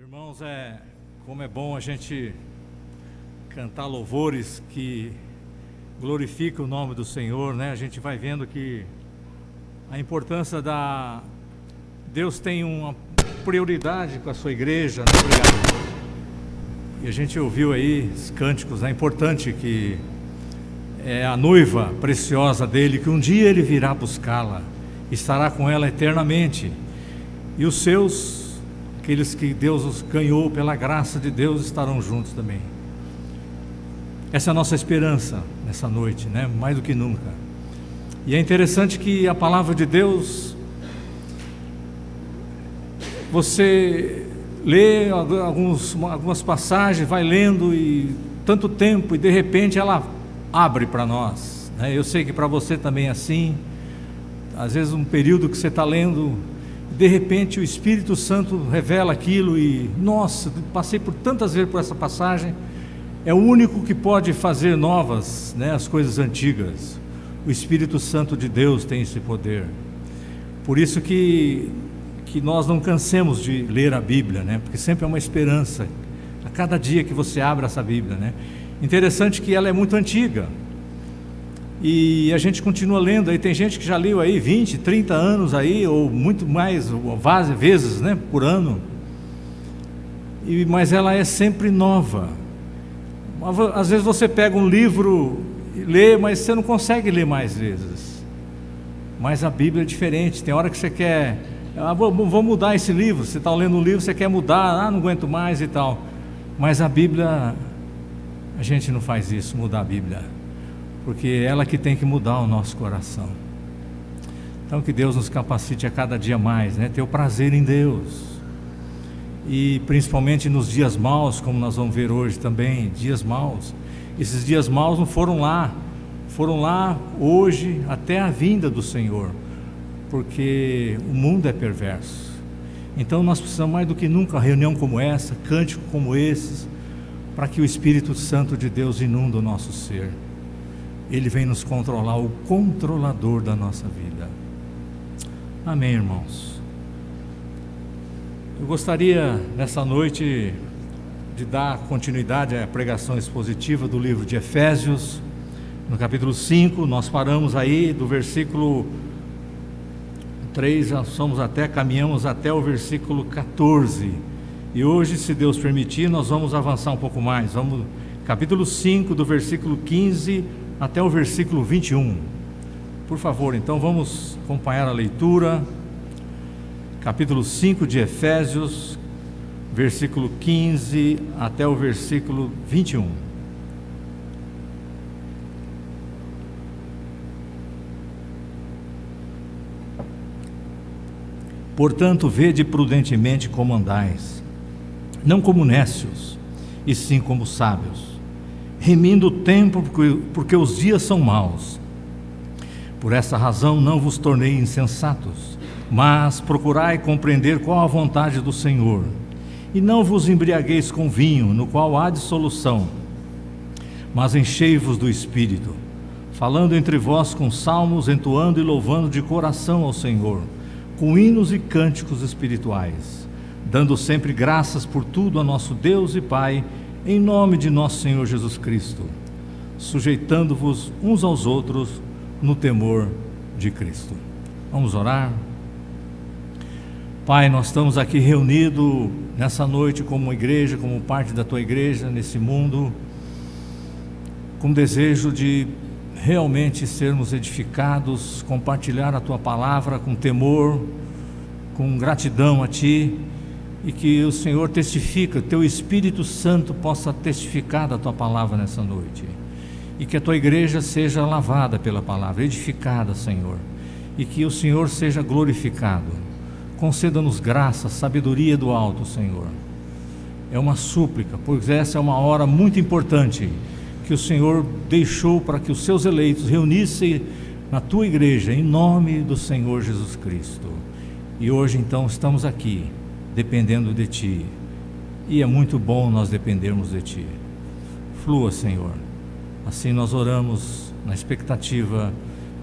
Irmãos, como é bom a gente cantar louvores que glorificam o nome do Senhor, né? A gente vai vendo que a importância Deus tem uma prioridade com a sua igreja, né? Obrigado. E a gente ouviu aí os cânticos, é importante que é a noiva preciosa dele, que um dia ele virá buscá-la, estará com ela eternamente, e os seus, aqueles que Deus os ganhou pela graça de Deus, estarão juntos também. Essa é a nossa esperança nessa noite, né? Mais do que nunca. E é interessante que a palavra de Deus, você lê algumas passagens, vai lendo e tanto tempo, e de repente ela abre para nós, né? Eu sei que para você também é assim. Às vezes um período que você está lendo, de repente o Espírito Santo revela aquilo e, nossa, passei por tantas vezes por essa passagem. É o único que pode fazer novas, né, as coisas antigas. O Espírito Santo de Deus tem esse poder. Por isso que nós não cansemos de ler a Bíblia, né? Porque sempre é uma esperança a cada dia que você abre essa Bíblia, né? Interessante que ela é muito antiga e a gente continua lendo. Aí tem gente que já leu aí 20, 30 anos aí, ou muito mais, várias vezes, né, por ano, mas ela é sempre nova. Às vezes você pega um livro e lê, mas você não consegue ler mais vezes. Mas a Bíblia é diferente. Tem hora que você quer, vou mudar esse livro. Você está lendo um livro, você quer mudar, não aguento mais e tal. Mas a Bíblia, a gente não faz isso, mudar a Bíblia, porque é ela que tem que mudar o nosso coração. Então que Deus nos capacite a cada dia mais, né? Ter o prazer em Deus. E principalmente nos dias maus, como nós vamos ver hoje também, dias maus. Esses dias maus não foram lá hoje até a vinda do Senhor, porque o mundo é perverso. Então nós precisamos mais do que nunca reunião como essa, cântico como esses, para que o Espírito Santo de Deus inunda o nosso ser. Ele vem nos controlar, o controlador da nossa vida. Amém, irmãos. Eu gostaria nessa noite de dar continuidade à pregação expositiva do livro de Efésios, no capítulo 5. Nós paramos aí do versículo 3, caminhamos até o versículo 14, e hoje, se Deus permitir, nós vamos avançar um pouco mais. Vamos, capítulo 5, do versículo 15 até o versículo 21. Por favor, então vamos acompanhar a leitura. Capítulo 5 de Efésios, versículo 15 até o versículo 21. Portanto, vede prudentemente como andais, não como nécios, e sim como sábios, remindo o tempo, porque os dias são maus. Por essa razão não vos tornei insensatos, mas procurai compreender qual a vontade do Senhor, e não vos embriagueis com vinho, no qual há dissolução, mas enchei-vos do Espírito, falando entre vós com salmos, entoando e louvando de coração ao Senhor, com hinos e cânticos espirituais, dando sempre graças por tudo a nosso Deus e Pai, em nome de nosso Senhor Jesus Cristo, sujeitando-vos uns aos outros no temor de Cristo. Vamos orar? Pai, nós estamos aqui reunidos nessa noite como igreja, como parte da Tua igreja nesse mundo, com desejo de realmente sermos edificados, compartilhar a Tua palavra com temor, com gratidão a Ti, e que o Senhor testifica, Teu Espírito Santo possa testificar da Tua palavra nessa noite, e que a Tua igreja seja lavada pela palavra, edificada, Senhor, e que o Senhor seja glorificado. Conceda-nos graça, sabedoria do alto, Senhor. É uma súplica, pois essa é uma hora muito importante que o Senhor deixou para que os seus eleitos reunissem na Tua igreja, em nome do Senhor Jesus Cristo. E hoje então estamos aqui, dependendo de Ti, e é muito bom nós dependermos de Ti. Flua, Senhor. Assim nós oramos na expectativa,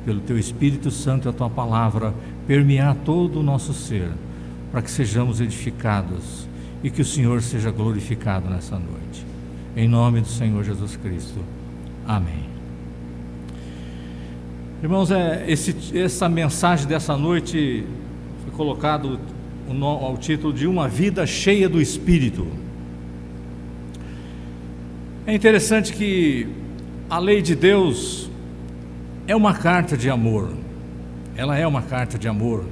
pelo Teu Espírito Santo e a Tua palavra permear todo o nosso ser, para que sejamos edificados e que o Senhor seja glorificado nessa noite. Em nome do Senhor Jesus Cristo. Amém. Irmãos, essa mensagem dessa noite foi colocado ao título de Uma Vida Cheia do Espírito. É interessante que a lei de Deus é uma carta de amor. Ela é uma carta de amor.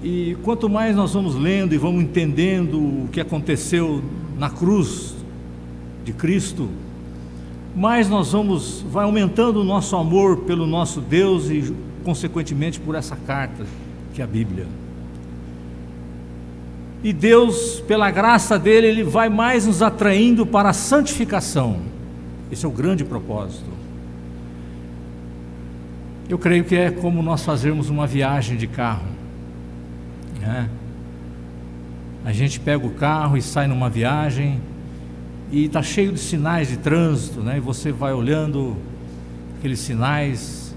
E quanto mais nós vamos lendo e vamos entendendo o que aconteceu na cruz de Cristo, mais vai aumentando o nosso amor pelo nosso Deus e consequentemente por essa carta que é a Bíblia. E Deus, pela graça dele, Ele vai mais nos atraindo para a santificação. Esse é o grande propósito. Eu creio que é como nós fazermos uma viagem de carro, né? A gente pega o carro e sai numa viagem e está cheio de sinais de trânsito, né? E você vai olhando aqueles sinais.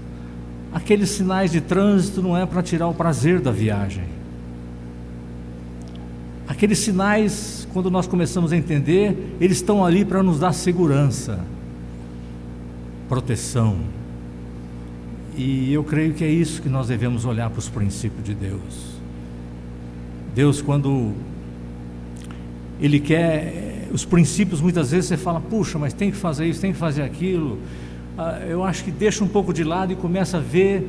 Aqueles sinais de trânsito não é para tirar o prazer da viagem. Aqueles sinais, quando nós começamos a entender, eles estão ali para nos dar segurança, proteção. E eu creio que é isso que nós devemos olhar para os princípios de Deus. Deus, quando Ele quer os princípios, muitas vezes você fala, puxa, mas tem que fazer isso, tem que fazer aquilo. Eu acho que deixa um pouco de lado e começa a ver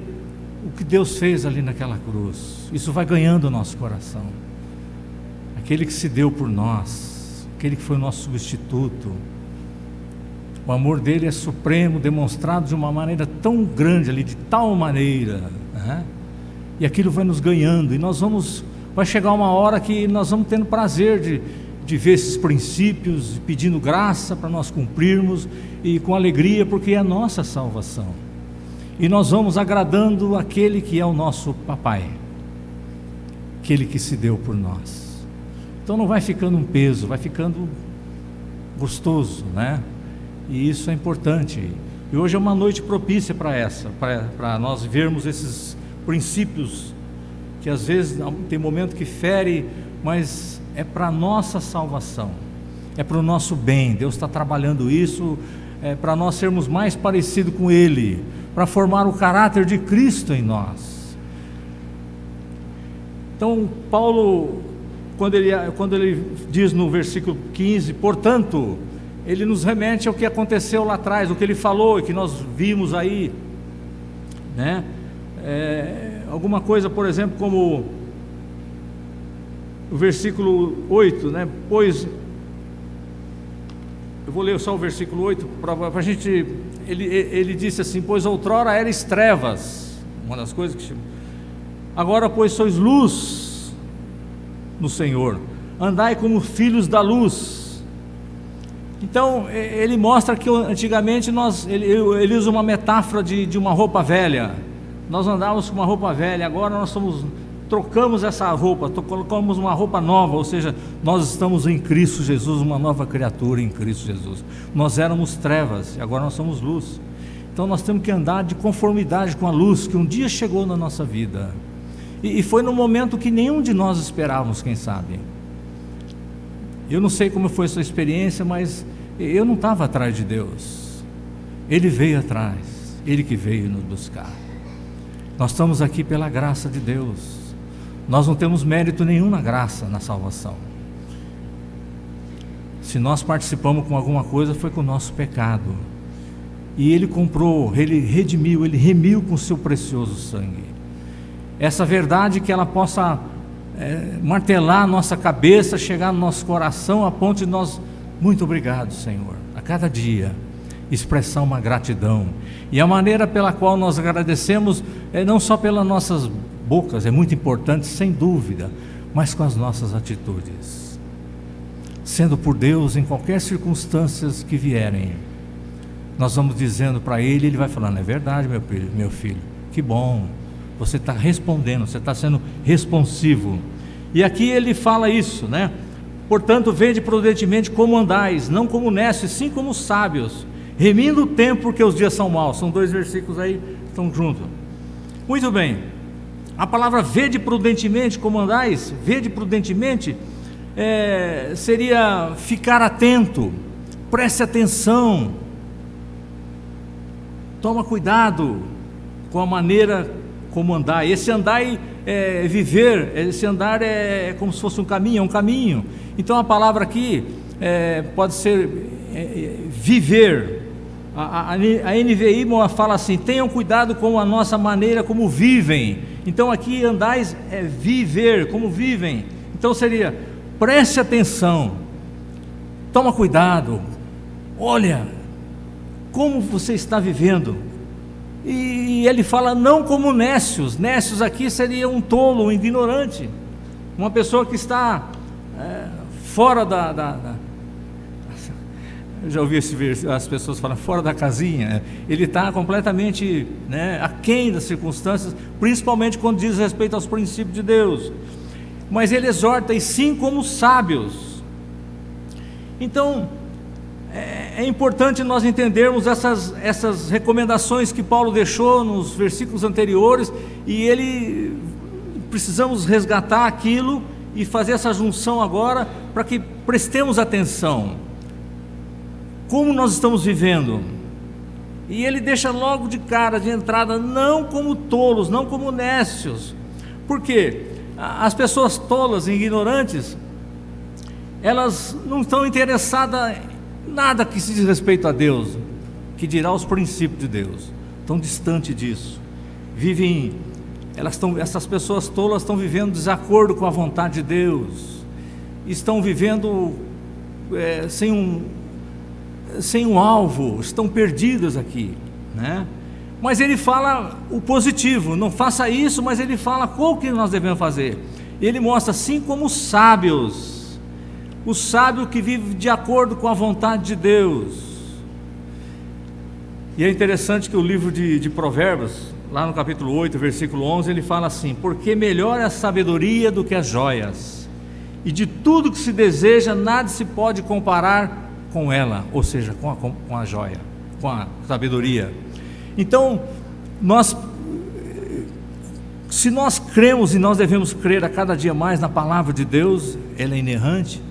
o que Deus fez ali naquela cruz. Isso vai ganhando o nosso coração. Aquele que se deu por nós, aquele que foi o nosso substituto. O amor dele é supremo, demonstrado de uma maneira tão grande ali, de tal maneira, né? E aquilo vai nos ganhando, e vai chegar uma hora que nós vamos tendo prazer de ver esses princípios, pedindo graça para nós cumprirmos, e com alegria, porque é a nossa salvação. E nós vamos agradando aquele que é o nosso papai, aquele que se deu por nós. Então não vai ficando um peso, vai ficando gostoso, né? E isso é importante. E hoje é uma noite propícia para nós vermos esses princípios, que às vezes tem momento que fere, mas é para a nossa salvação, é para o nosso bem. Deus está trabalhando isso, para nós sermos mais parecidos com Ele, para formar o caráter de Cristo em nós. Então Paulo, quando ele diz no versículo 15, portanto, ele nos remete ao que aconteceu lá atrás, o que ele falou e que nós vimos aí, né? Alguma coisa, por exemplo, como o versículo 8, né? Pois, eu vou ler só o versículo 8 para a gente. Ele disse assim: pois outrora erais trevas, uma das coisas que agora, pois, sois luz no Senhor, andai como filhos da luz. Então ele mostra que antigamente ele usa uma metáfora de uma roupa velha. Nós andávamos com uma roupa velha, agora nós trocamos essa roupa, colocamos uma roupa nova, ou seja, nós estamos em Cristo Jesus, uma nova criatura em Cristo Jesus. Nós éramos trevas e agora nós somos luz. Então nós temos que andar de conformidade com a luz que um dia chegou na nossa vida, e foi num momento que nenhum de nós esperávamos, quem sabe. Eu não sei como foi a sua experiência, mas eu não estava atrás de Deus, Ele veio atrás, Ele que veio nos buscar. Nós estamos aqui pela graça de Deus, nós não temos mérito nenhum na graça, na salvação. Se nós participamos com alguma coisa, foi com o nosso pecado, e Ele comprou, Ele redimiu, Ele remiu com o seu precioso sangue. Essa verdade que ela possa martelar a nossa cabeça, chegar no nosso coração, a ponto de nós, muito obrigado, Senhor, a cada dia expressar uma gratidão, e a maneira pela qual nós agradecemos não só pelas nossas bocas, é muito importante, sem dúvida, mas com as nossas atitudes, sendo por Deus em qualquer circunstâncias que vierem, nós vamos dizendo para Ele, Ele vai falando, é verdade, meu filho, que bom, você está respondendo, você está sendo responsivo. E aqui ele fala isso, né? Portanto, vede prudentemente como andais, não como necios, sim como sábios, remindo o tempo, porque os dias são maus. São 2 versículos aí, estão juntos. Muito bem. A palavra vede prudentemente como andais, vede prudentemente, seria ficar atento, preste atenção, toma cuidado com a maneira como andar. Esse andar é viver, esse andar é como se fosse um caminho, é um caminho. Então a palavra aqui pode ser viver. A NVI fala assim: tenham cuidado com a nossa maneira como vivem. Então aqui andais é viver, como vivem. Então seria: preste atenção, toma cuidado, olha como você está vivendo. E ele fala não como nécios. Nécios aqui seria um tolo, um ignorante, uma pessoa que está fora já ouvi as pessoas falam fora da casinha. Ele está completamente aquém das circunstâncias, principalmente quando diz respeito aos princípios de Deus. Mas ele exorta, e sim como sábios. Então é importante nós entendermos essas recomendações que Paulo deixou nos versículos anteriores, e precisamos resgatar aquilo e fazer essa junção agora, para que prestemos atenção como nós estamos vivendo. E ele deixa logo de cara, de entrada, não como tolos, não como nécios. Por quê? As pessoas tolas e ignorantes, elas não estão interessadas em nada que se diz respeito a Deus, que dirá os princípios de Deus. Estão distante disso. Essas pessoas tolas estão vivendo em desacordo com a vontade de Deus. Estão vivendo sem um alvo, estão perdidas aqui, Mas ele fala o positivo: não faça isso, mas ele fala qual que nós devemos fazer. Ele mostra assim como os sábios, o sábio que vive de acordo com a vontade de Deus. E é interessante que o livro de Provérbios, lá no capítulo 8, versículo 11, ele fala assim: porque melhor é a sabedoria do que as joias, e de tudo que se deseja nada se pode comparar com ela, ou seja, com a joia, com a sabedoria. Então, se nós cremos, e nós devemos crer a cada dia mais na palavra de Deus, ela é inerrante,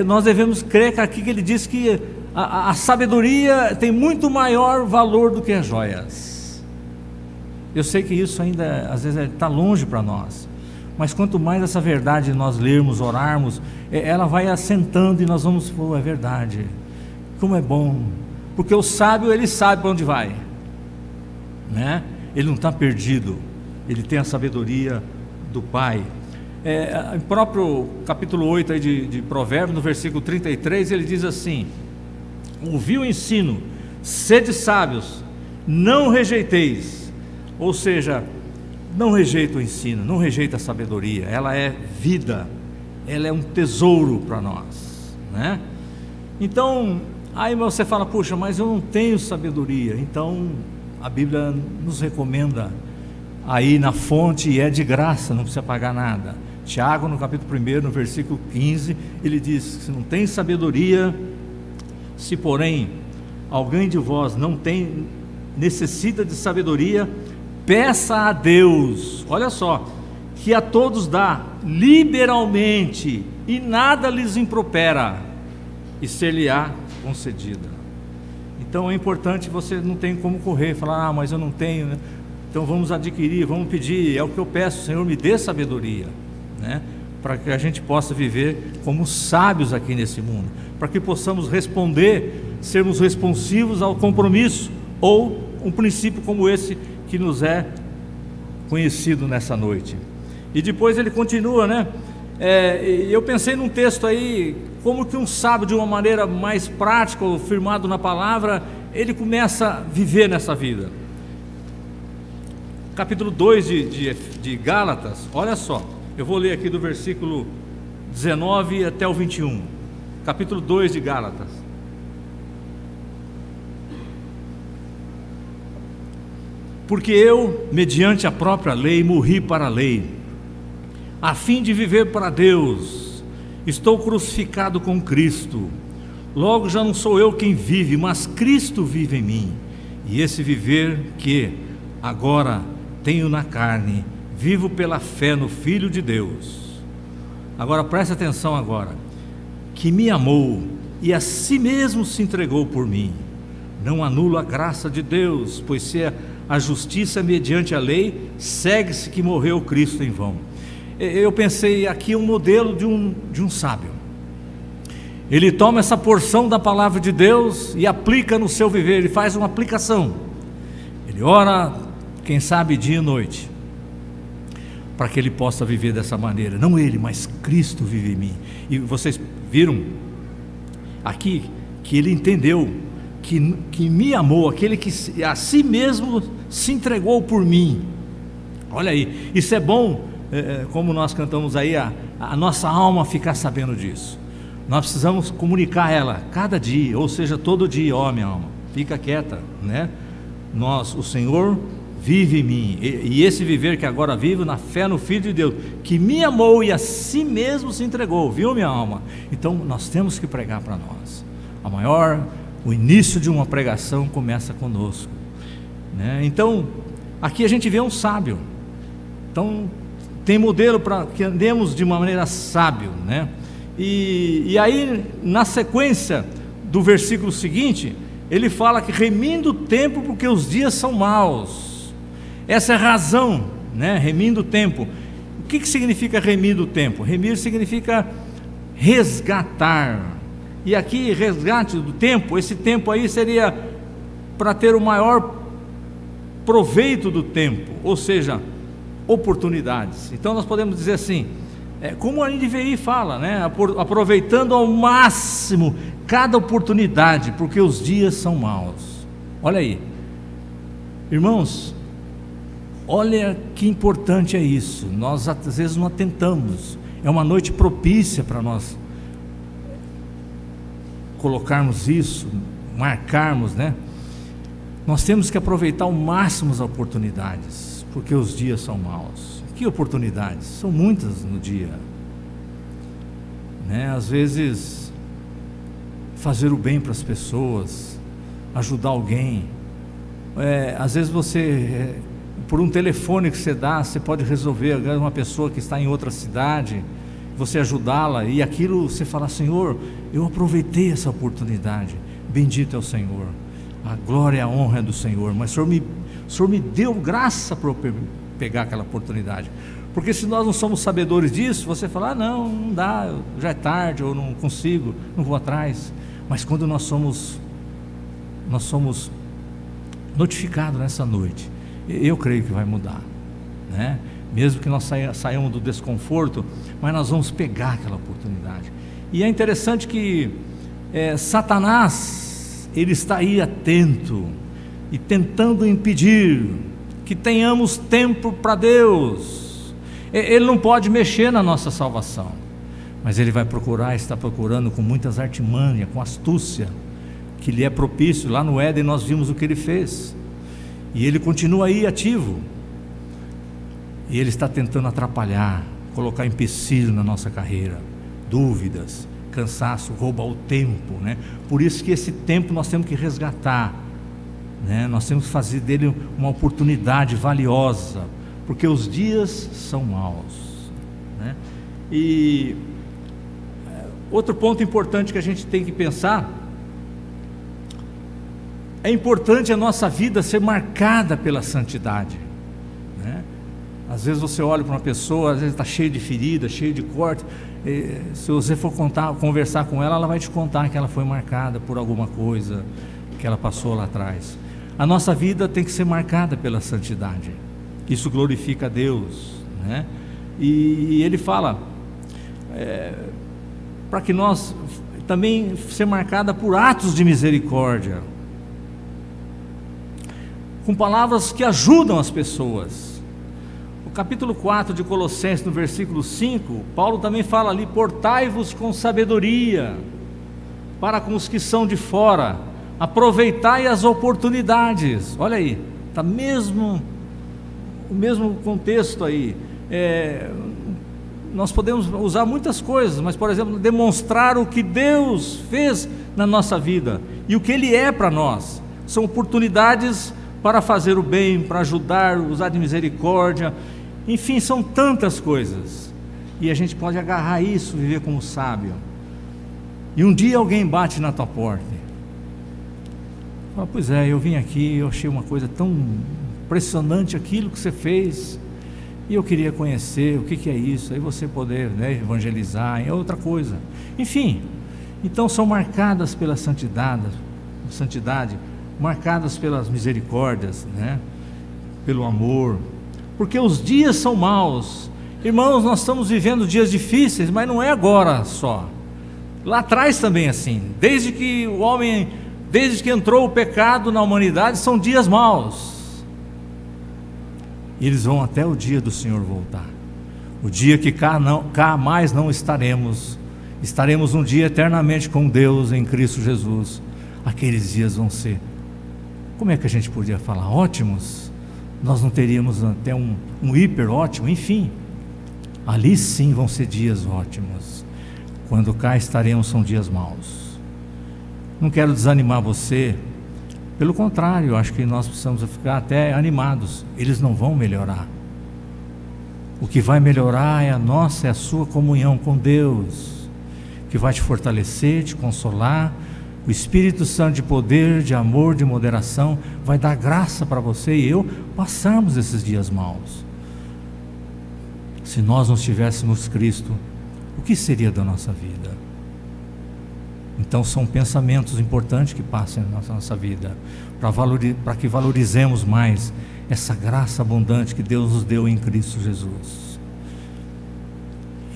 nós devemos crer que aqui que ele diz que a sabedoria tem muito maior valor do que as joias. Eu sei que isso ainda às vezes está longe para nós, mas quanto mais essa verdade nós lermos, orarmos, ela vai assentando e nós vamos: é verdade, como é bom, porque o sábio, ele sabe para onde vai, ele não está perdido, ele tem a sabedoria do Pai. Em próprio capítulo 8 aí de Provérbios, no versículo 33, ele diz assim: ouvi o ensino, sede sábios, não rejeiteis. Ou seja, não rejeita o ensino, não rejeita a sabedoria, ela é vida, ela é um tesouro para nós, Então, aí você fala: puxa, mas eu não tenho sabedoria. Então a Bíblia nos recomenda aí na fonte, e é de graça, não precisa pagar nada. Tiago, no capítulo 1, no versículo 15, ele diz: se não tem sabedoria, se porém alguém de vós necessita de sabedoria, peça a Deus, olha só, que a todos dá liberalmente, e nada lhes impropera, e ser-lhe-á concedida. Então é importante, você não tem como correr, falar: mas eu não tenho, então vamos adquirir, vamos pedir. É o que eu peço: Senhor, me dê sabedoria, para que a gente possa viver como sábios aqui nesse mundo, para que possamos responder, sermos responsivos ao compromisso, ou um princípio como esse que nos é conhecido nessa noite. E depois ele continua, eu pensei num texto aí, como que um sábio, de uma maneira mais prática, ou firmado na palavra, ele começa a viver nessa vida. Capítulo 2 de Gálatas, olha só, eu vou ler aqui do versículo 19 até o 21, capítulo 2 de Gálatas. Porque eu, mediante a própria lei, morri para a lei, a fim de viver para Deus. Estou crucificado com Cristo. Logo já não sou eu quem vive, mas Cristo vive em mim. E esse viver que agora tenho na carne, vivo pela fé no Filho de Deus, Agora preste atenção agora. Que me amou e a si mesmo se entregou por mim. Não anulo a graça de Deus, pois se a justiça mediante a lei, segue-se que morreu Cristo em vão. Eu pensei aqui um modelo de um sábio. Ele toma essa porção da palavra de Deus e aplica no seu viver, ele faz uma aplicação. Ele ora, quem sabe dia e noite, para que ele possa viver dessa maneira. Não ele, mas Cristo vive em mim. E vocês viram aqui que ele entendeu que me amou, aquele que a si mesmo se entregou por mim. Olha aí, isso é bom, como nós cantamos aí, a nossa alma ficar sabendo disso. Nós precisamos comunicar ela cada dia, ou seja, todo dia. Ó, minha alma, fica quieta, né? O Senhor vive em mim, e esse viver que agora vivo na fé no Filho de Deus, que me amou e a si mesmo se entregou, viu, minha alma? Então nós temos que pregar para nós. O início de uma pregação começa conosco, né? Então aqui a gente vê um sábio. Então tem modelo para que andemos de uma maneira sábio, né? E aí na sequência do versículo seguinte, ele fala que remindo o tempo porque os dias são maus. Essa é a razão, né? Remindo o tempo. O que significa remir o tempo? Remir significa resgatar. E aqui, resgate do tempo, esse tempo aí seria para ter o maior proveito do tempo, ou seja, oportunidades. Então nós podemos dizer assim, como a NVI fala, né? Aproveitando ao máximo cada oportunidade, porque os dias são maus. Olha aí, irmãos, olha que importante é isso. Nós às vezes não atentamos. É uma noite propícia para nós colocarmos isso, marcarmos, né? Nós temos que aproveitar ao máximo as oportunidades, porque os dias são maus. Que oportunidades? São muitas no dia, né? Às vezes fazer o bem para as pessoas, ajudar alguém. Às vezes você, por um telefone que você dá, você pode resolver uma pessoa que está em outra cidade, você ajudá-la, e aquilo você fala: Senhor, eu aproveitei essa oportunidade, bendito é o Senhor, a glória e a honra é do Senhor, mas o Senhor me deu graça para eu pegar aquela oportunidade. Porque se nós não somos sabedores disso, você fala: não dá, já é tarde, ou não consigo, não vou atrás. Mas quando nós somos notificados nessa noite, eu creio que vai mudar, né? Mesmo que nós saiamos do desconforto, mas nós vamos pegar aquela oportunidade. E é interessante que Satanás, ele está aí atento e tentando impedir que tenhamos tempo para Deus. Ele não pode mexer na nossa salvação, mas ele vai está procurando com muitas artimanhas, com astúcia, que lhe é propício. Lá no Éden nós vimos o que ele fez, e ele continua aí ativo, e ele está tentando atrapalhar, colocar empecilho na nossa carreira, dúvidas, cansaço, roubar o tempo, né? Por isso que esse tempo nós temos que resgatar, né? Nós temos que fazer dele uma oportunidade valiosa, porque os dias são maus, né? E outro ponto importante que a gente tem que pensar, é importante a nossa vida ser marcada pela santidade, né? Às vezes você olha para uma pessoa, às vezes está cheio de ferida, cheio de corte, se você for conversar com ela, ela vai te contar que ela foi marcada por alguma coisa que ela passou lá atrás. A nossa vida tem que ser marcada pela santidade, isso glorifica a Deus, né? E ele fala, para que nós também ser marcada por atos de misericórdia, com palavras que ajudam as pessoas. O capítulo 4 de Colossenses, no versículo 5, Paulo também fala ali: portai-vos com sabedoria para com os que são de fora, aproveitai as oportunidades. Olha aí, está o mesmo contexto aí. Nós podemos usar muitas coisas, mas, por exemplo, demonstrar o que Deus fez na nossa vida e o que Ele é para nós. São oportunidades para fazer o bem, para ajudar, usar de misericórdia, enfim, são tantas coisas. e a gente pode agarrar isso, viver como sábio. E um dia alguém bate na tua porta, fala: pois é, eu vim aqui, eu achei uma coisa tão impressionante aquilo que você fez, e eu queria conhecer o que é isso. Aí você poder, né, evangelizar, é outra coisa. Enfim, então são marcadas pela santidade, marcadas pelas misericórdias, né, pelo amor, porque os dias são maus. Irmãos, nós estamos vivendo dias difíceis, mas não é agora só. Lá atrás também assim, desde que entrou o pecado na humanidade, são dias maus. E eles vão até o dia do Senhor voltar. O dia que cá mais não estaremos. Estaremos um dia eternamente com Deus em Cristo Jesus. Aqueles dias vão ser, como é que a gente podia falar? Ótimos. Nós não teríamos até um hiper ótimo, enfim. Ali sim vão ser dias ótimos. Quando cá estaremos, são dias maus. Não quero desanimar você, pelo contrário, acho que nós precisamos ficar até animados. Eles não vão melhorar. O que vai melhorar é a sua comunhão com Deus, que vai te fortalecer, te consolar. O Espírito Santo de poder, de amor, de moderação vai dar graça para você e eu passarmos esses dias maus. Se nós não tivéssemos Cristo, o que seria da nossa vida? Então são pensamentos importantes que passam na nossa vida, para que valorizemos mais essa graça abundante que Deus nos deu em Cristo Jesus.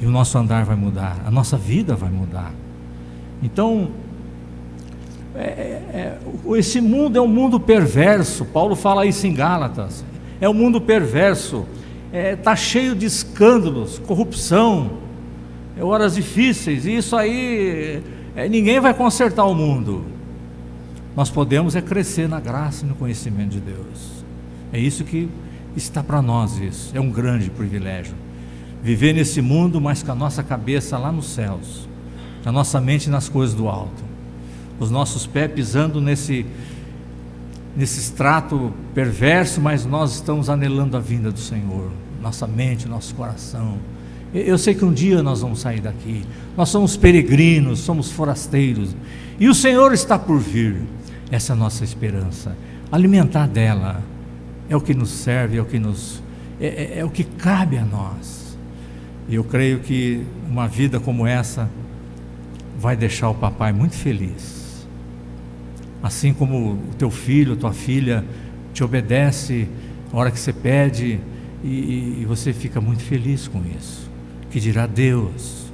E o nosso andar vai mudar, a nossa vida vai mudar. Então, esse mundo é um mundo perverso. Paulo fala isso em Gálatas. É um mundo perverso, está cheio de escândalos, corrupção, horas difíceis, e isso aí... ninguém vai consertar o mundo. Nós podemos crescer na graça e no conhecimento de Deus. É isso que está para nós. Isso é um grande privilégio, viver nesse mundo, mas com a nossa cabeça lá nos céus, a nossa mente nas coisas do alto, os nossos pés pisando nesse extrato perverso, mas nós estamos anelando a vinda do Senhor, nossa mente, nosso coração. Eu sei que um dia nós vamos sair daqui. Nós somos peregrinos, somos forasteiros, e o Senhor está por vir. Essa é a nossa esperança. Alimentar dela é o que nos serve, é o que cabe a nós. E eu creio que uma vida como essa vai deixar o papai muito feliz. Assim como o teu filho, tua filha te obedece a hora que você pede, e você fica muito feliz com isso. Que dirá Deus?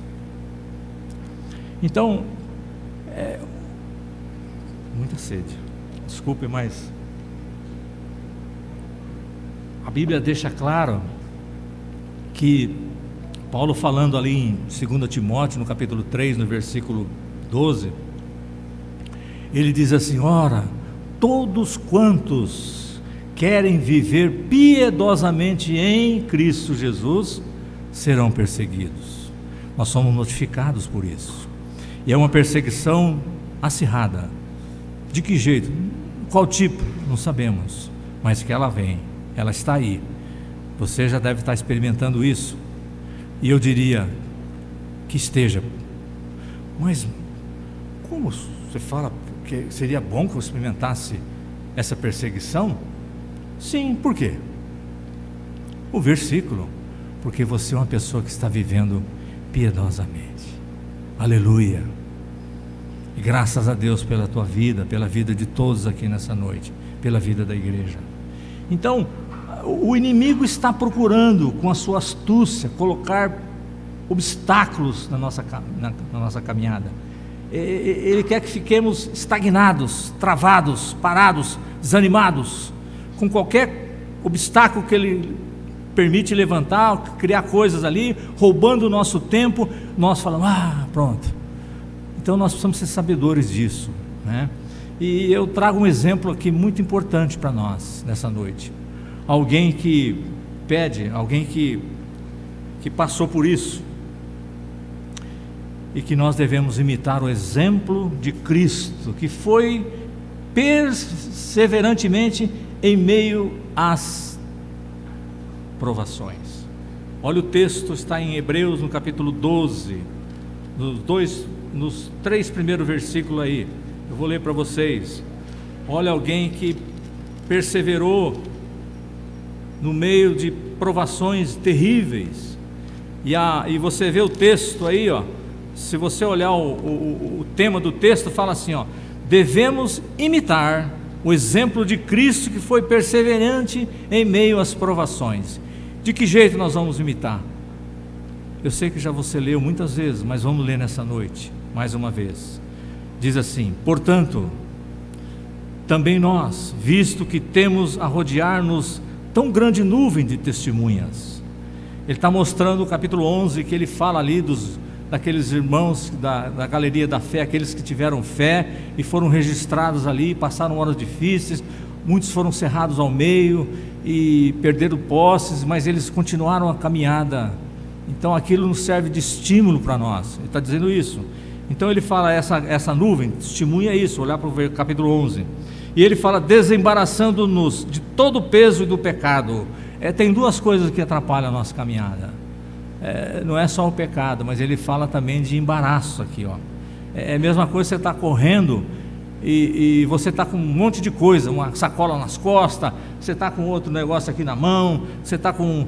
Então, muita sede, desculpe, mas a Bíblia deixa claro que Paulo, falando ali em 2 Timóteo, no capítulo 3, no versículo 12, ele diz assim: ora, todos quantos querem viver piedosamente em Cristo Jesus serão perseguidos. Nós somos notificados por isso, e é uma perseguição acirrada. De que jeito? Qual tipo? Não sabemos, mas que ela vem, ela está aí. Você já deve estar experimentando isso, e eu diria que esteja. Mas como você fala que seria bom que eu experimentasse essa perseguição? Sim, por quê? O versículo: porque você é uma pessoa que está vivendo piedosamente. Aleluia. E graças a Deus pela tua vida, pela vida de todos aqui nessa noite, pela vida da igreja. Então, o inimigo está procurando, com a sua astúcia, colocar obstáculos na nossa caminhada. Ele quer que fiquemos estagnados, travados, parados, desanimados, com qualquer obstáculo que ele permite levantar, criar coisas ali, roubando o nosso tempo. Nós falamos: pronto. Então nós precisamos ser sabedores disso, né? E eu trago um exemplo aqui muito importante para nós nessa noite. Alguém que pede, alguém que passou por isso, e que nós devemos imitar o exemplo de Cristo, que foi perseverantemente em meio às provações. Olha, o texto está em Hebreus, no capítulo 12, nos 3 primeiros versículos aí. Eu vou ler para vocês. Olha, alguém que perseverou no meio de provações terríveis, e você vê o texto aí, ó. Se você olhar o tema do texto, fala assim, ó: devemos imitar o exemplo de Cristo, que foi perseverante em meio às provações. De que jeito nós vamos imitar? Eu sei que já você leu muitas vezes, mas vamos ler nessa noite, mais uma vez. Diz assim: portanto, também nós, visto que temos a rodear-nos tão grande nuvem de testemunhas. Ele está mostrando o capítulo 11, que ele fala ali daqueles irmãos da galeria da fé, aqueles que tiveram fé e foram registrados ali, passaram horas difíceis, muitos foram cerrados ao meio e perderam posses, mas eles continuaram a caminhada. Então aquilo nos serve de estímulo para nós. Ele está dizendo isso. Então ele fala, essa nuvem testemunha isso. Olhar para o capítulo 11, e ele fala: desembaraçando-nos de todo o peso e do pecado. Tem duas coisas que atrapalham a nossa caminhada. Não é só o pecado, mas ele fala também de embaraço aqui, ó. É a mesma coisa, você está correndo e você está com um monte de coisa, uma sacola nas costas, você está com outro negócio aqui na mão, você está com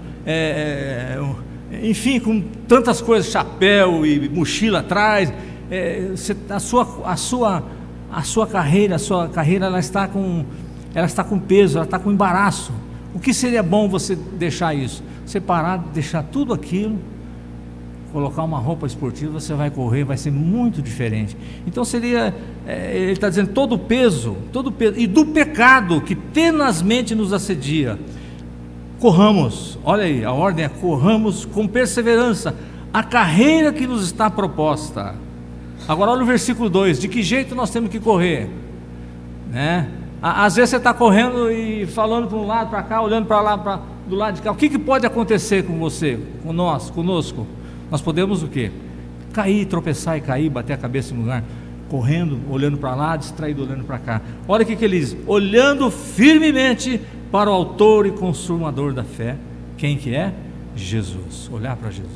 enfim, com tantas coisas, chapéu e mochila atrás. A sua carreira ela está com peso, ela está com embaraço. O que seria bom você deixar isso? Você parar, deixar tudo aquilo, colocar uma roupa esportiva, você vai correr, vai ser muito diferente. Então ele está dizendo, todo o peso, e do pecado que tenazmente nos assedia, corramos. Olha aí, a ordem é: corramos com perseverança a carreira que nos está proposta. Agora olha o versículo 2, de que jeito nós temos que correr, né? Às vezes você está correndo e falando para um lado, para cá, olhando para lá, do lado de cá. O que pode acontecer com você, conosco? Nós podemos o quê? Cair, tropeçar e cair, bater a cabeça no lugar, correndo, olhando para lá, distraído, olhando para cá. Olha o que ele diz: olhando firmemente para o autor e consumador da fé. Quem que é? Jesus. Olhar para Jesus,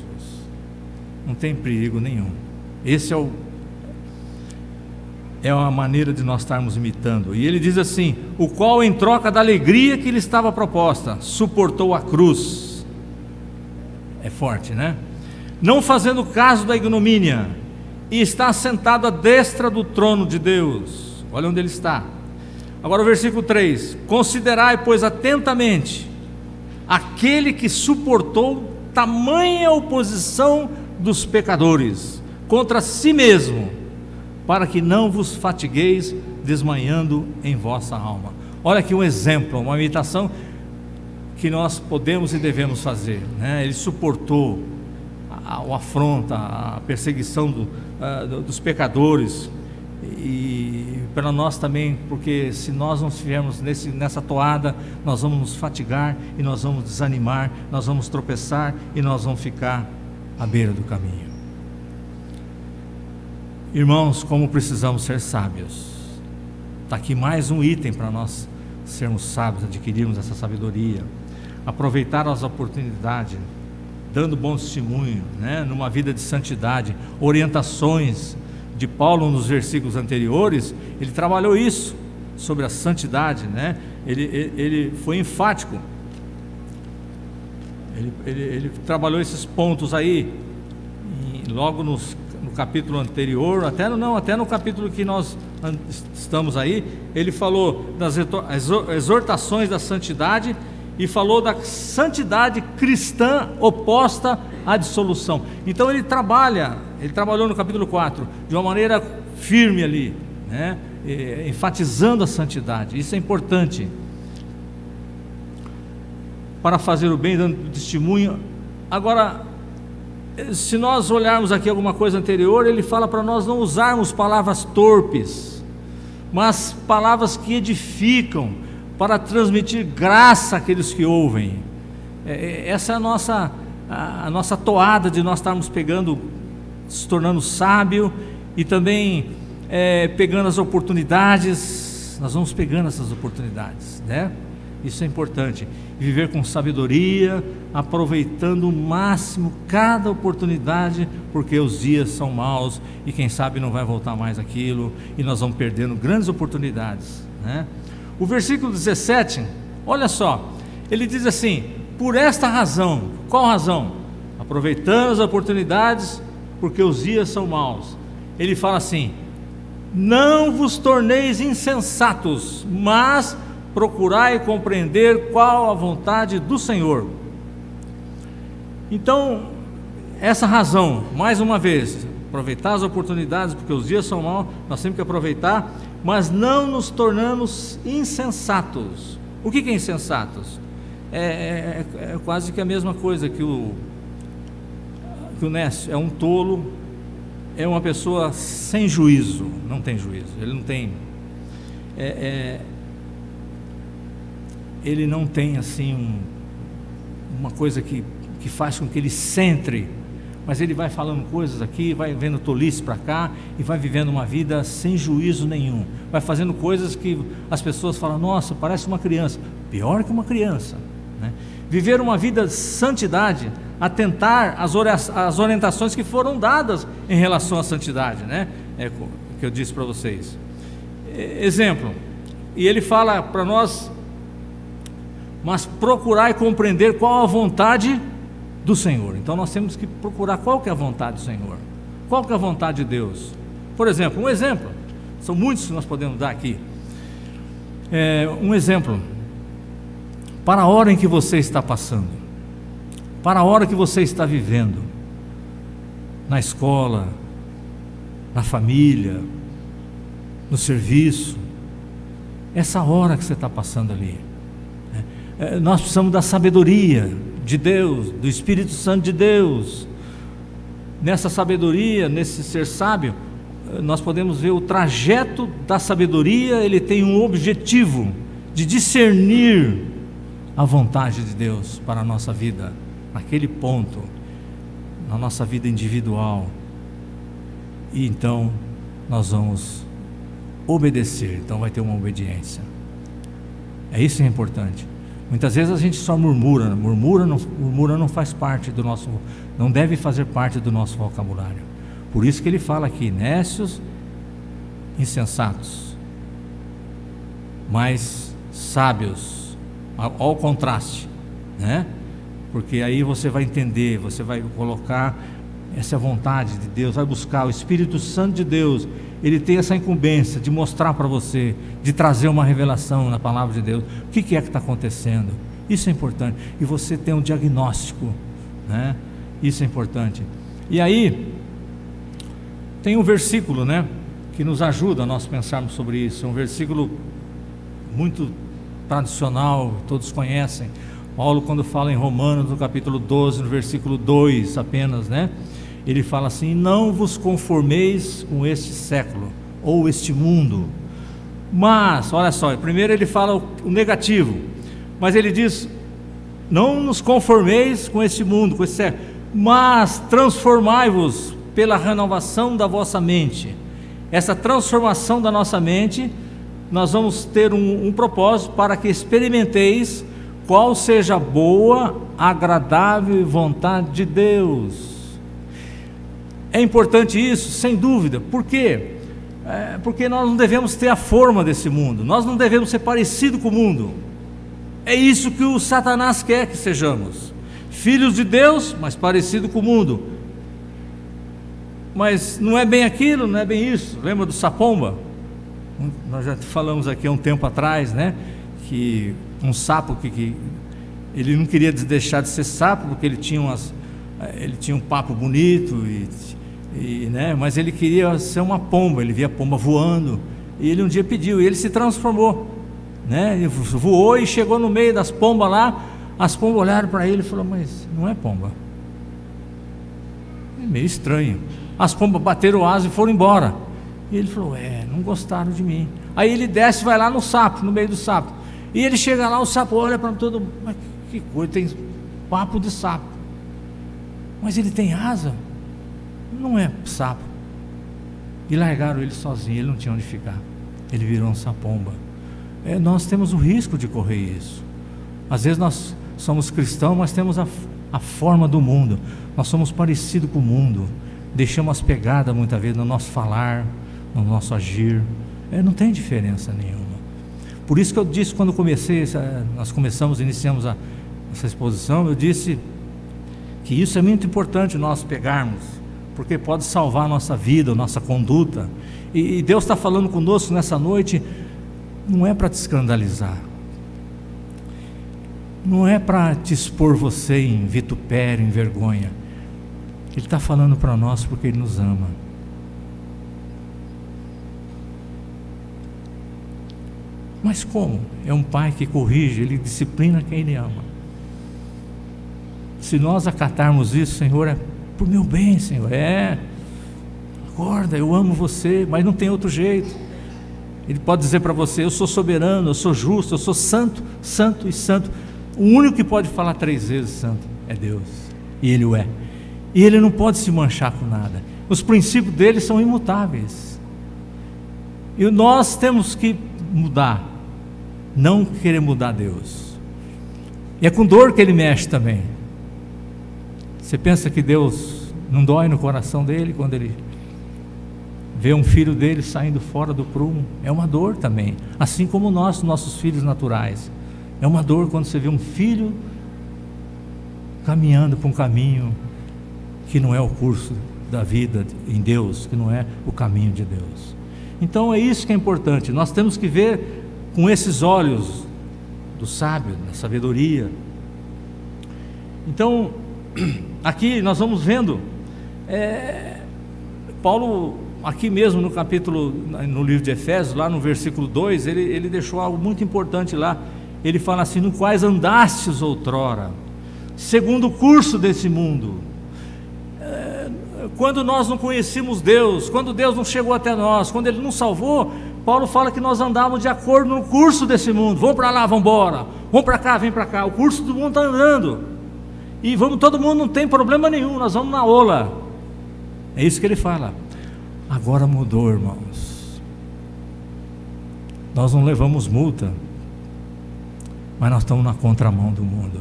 não tem perigo nenhum. Esse é uma maneira de nós estarmos imitando. E ele diz assim: o qual, em troca da alegria que lhe estava proposta, suportou a cruz. É forte, né? Não fazendo caso da ignomínia, e está sentado à destra do trono de Deus. Olha onde ele está. Agora o versículo 3: considerai, pois, atentamente aquele que suportou tamanha oposição dos pecadores contra si mesmo, para que não vos fatigueis desmanhando em vossa alma. Olha aqui um exemplo, uma imitação que nós podemos e devemos fazer, né? Ele suportou a afronta, a perseguição dos pecadores, e para nós também, porque se nós não estivermos nessa toada, nós vamos nos fatigar e nós vamos desanimar, nós vamos tropeçar e nós vamos ficar à beira do caminho. Irmãos, como precisamos ser sábios. Está aqui mais um item para nós sermos sábios, adquirirmos essa sabedoria. Aproveitar as oportunidades, dando bom testemunho, né? Numa vida de santidade. Orientações de Paulo nos versículos anteriores, ele trabalhou isso, sobre a santidade, né? Ele foi enfático. Ele trabalhou esses pontos aí, logo no capítulo anterior, até no capítulo que nós estamos aí. Ele falou das exortações da santidade e falou da santidade cristã oposta à dissolução. Então ele trabalhou no capítulo 4 de uma maneira firme ali, né? Enfatizando a santidade. Isso é importante para fazer o bem, dando testemunho. Agora, se nós olharmos aqui alguma coisa anterior, ele fala para nós não usarmos palavras torpes, mas palavras que edificam, para transmitir graça àqueles que ouvem. Essa é a nossa toada de nós estarmos pegando, se tornando sábio, e também pegando as oportunidades. Nós vamos pegando essas oportunidades, né? Isso é importante. Viver com sabedoria, aproveitando o máximo cada oportunidade, porque os dias são maus e quem sabe não vai voltar mais aquilo e nós vamos perdendo grandes oportunidades, né? O versículo 17, olha só, ele diz assim: por esta razão, qual razão? Aproveitando as oportunidades, porque os dias são maus. Ele fala assim: não vos torneis insensatos, mas procurai compreender qual a vontade do Senhor. Então, essa razão, mais uma vez, aproveitar as oportunidades, porque os dias são maus, nós temos que aproveitar, mas não nos tornamos insensatos. O que é insensatos? É quase que a mesma coisa que o Nécio, é um tolo, é uma pessoa sem juízo, não tem juízo, ele não tem, ele não tem assim uma coisa que faz com que ele centre, mas ele vai falando coisas aqui, vai vendo tolice para cá e vai vivendo uma vida sem juízo nenhum, vai fazendo coisas que as pessoas falam: nossa, parece uma criança. Pior que uma criança, né? Viver uma vida de santidade, atentar às orientações que foram dadas em relação à santidade, né? É o que eu disse para vocês. Exemplo, e ele fala para nós: mas procurai compreender qual a vontade do Senhor. Então nós temos que procurar qual que é a vontade do Senhor, qual que é a vontade de Deus. Por exemplo, um exemplo, são muitos que nós podemos dar aqui. Um exemplo, para a hora em que você está passando, para a hora que você está vivendo, na escola, na família, no serviço, essa hora que você está passando ali, nós precisamos da sabedoria de Deus, do Espírito Santo de Deus. Nessa sabedoria, nesse ser sábio, nós podemos ver o trajeto da sabedoria. Ele tem um objetivo de discernir a vontade de Deus para a nossa vida, naquele ponto, na nossa vida individual, e então nós vamos obedecer. Então vai ter uma obediência. Isso que é importante. Muitas vezes a gente só murmura não faz parte do nosso, não deve fazer parte do nosso vocabulário. Por isso que ele fala aqui: nécios, insensatos, mas sábios. Ao contraste, né? Porque aí você vai entender, você vai colocar essa vontade de Deus, vai buscar o Espírito Santo de Deus. Ele tem essa incumbência de mostrar para você, de trazer uma revelação na palavra de Deus. O que é que está acontecendo? Isso é importante. E você tem um diagnóstico, né? Isso é importante. E aí tem um versículo, né, que nos ajuda a nós pensarmos sobre isso. É um versículo muito tradicional, todos conhecem. Paulo, quando fala em Romanos, no capítulo 12, no versículo 2 apenas, né? Ele fala assim: não vos conformeis com este século, ou este mundo. Mas, olha só, primeiro ele fala o negativo, mas ele diz: não nos conformeis com este mundo, com este século, mas transformai-vos pela renovação da vossa mente. Essa transformação da nossa mente, nós vamos ter um propósito, para que experimenteis qual seja a boa, agradável vontade de Deus. É importante isso, sem dúvida. Por quê? Porque nós não devemos ter a forma desse mundo, nós não devemos ser parecidos com o mundo. É isso que o Satanás quer que sejamos, filhos de Deus, mas parecidos com o mundo. Mas não é bem aquilo, não é bem isso. Lembra do Sapomba? Nós já falamos aqui há um tempo atrás, né? Que um sapo que ele não queria deixar de ser sapo, porque ele tinha um papo bonito, né? Mas ele queria ser uma pomba. Ele via a pomba voando, e ele um dia pediu, e ele se transformou, né? Ele voou e chegou no meio das pombas lá. As pombas olharam para ele e falaram: mas não é pomba, é meio estranho. As pombas bateram o asa e foram embora. E ele falou: não gostaram de mim. Aí ele desce e vai lá no sapo, no meio do sapo. E ele chega lá, o sapo olha para todo mundo: mas que coisa, tem papo de sapo. Mas ele tem asa? Não é sapo. E largaram ele sozinho, ele não tinha onde ficar. Ele virou um sapomba. Nós temos o risco de correr isso. Às vezes nós somos cristãos, mas temos a forma do mundo. Nós somos parecidos com o mundo. Deixamos as pegadas muitas vezes no nosso falar, no nosso agir. Não tem diferença nenhuma. Por isso que eu disse quando iniciamos essa exposição, eu disse que isso é muito importante nós pegarmos, porque pode salvar a nossa vida, a nossa conduta. E Deus está falando conosco nessa noite, não é para te escandalizar, não é para te expor você em vitupério, em vergonha. Ele está falando para nós porque Ele nos ama. Mas como? É um pai que corrige, Ele disciplina quem Ele ama. Se nós acatarmos isso, Senhor, é por meu bem, Senhor, acorda, eu amo você, mas não tem outro jeito. Ele pode dizer para você: eu sou soberano, eu sou justo, eu sou santo, santo e santo. O único que pode falar 3 vezes santo é Deus, e Ele o é. E Ele não pode se manchar com nada. Os princípios dele são imutáveis. E nós temos que mudar, não querer mudar Deus. E é com dor que Ele mexe também. Você pensa que Deus não dói no coração dele quando Ele vê um filho dele saindo fora do prumo? É uma dor também, assim como nossos filhos naturais. É uma dor quando você vê um filho caminhando por um caminho que não é o curso da vida em Deus, que não é o caminho de Deus. Então é isso que é importante. Nós temos que ver com esses olhos do sábio, da sabedoria. Então, aqui nós vamos vendo Paulo, aqui mesmo no capítulo, no livro de Efésios, lá no versículo 2, ele deixou algo muito importante lá. Ele fala assim: no quais andastes outrora, segundo o curso desse mundo. Quando nós não conhecíamos Deus, quando Deus não chegou até nós, quando Ele nos salvou, Paulo fala que nós andávamos de acordo no curso desse mundo. Vamos para lá, vamos embora, vamos para cá, vem para cá. O curso do mundo está andando, e todo mundo, não tem problema nenhum, nós vamos na ola. É isso que ele fala. Agora mudou, irmãos. Nós não levamos multa, mas nós estamos na contramão do mundo.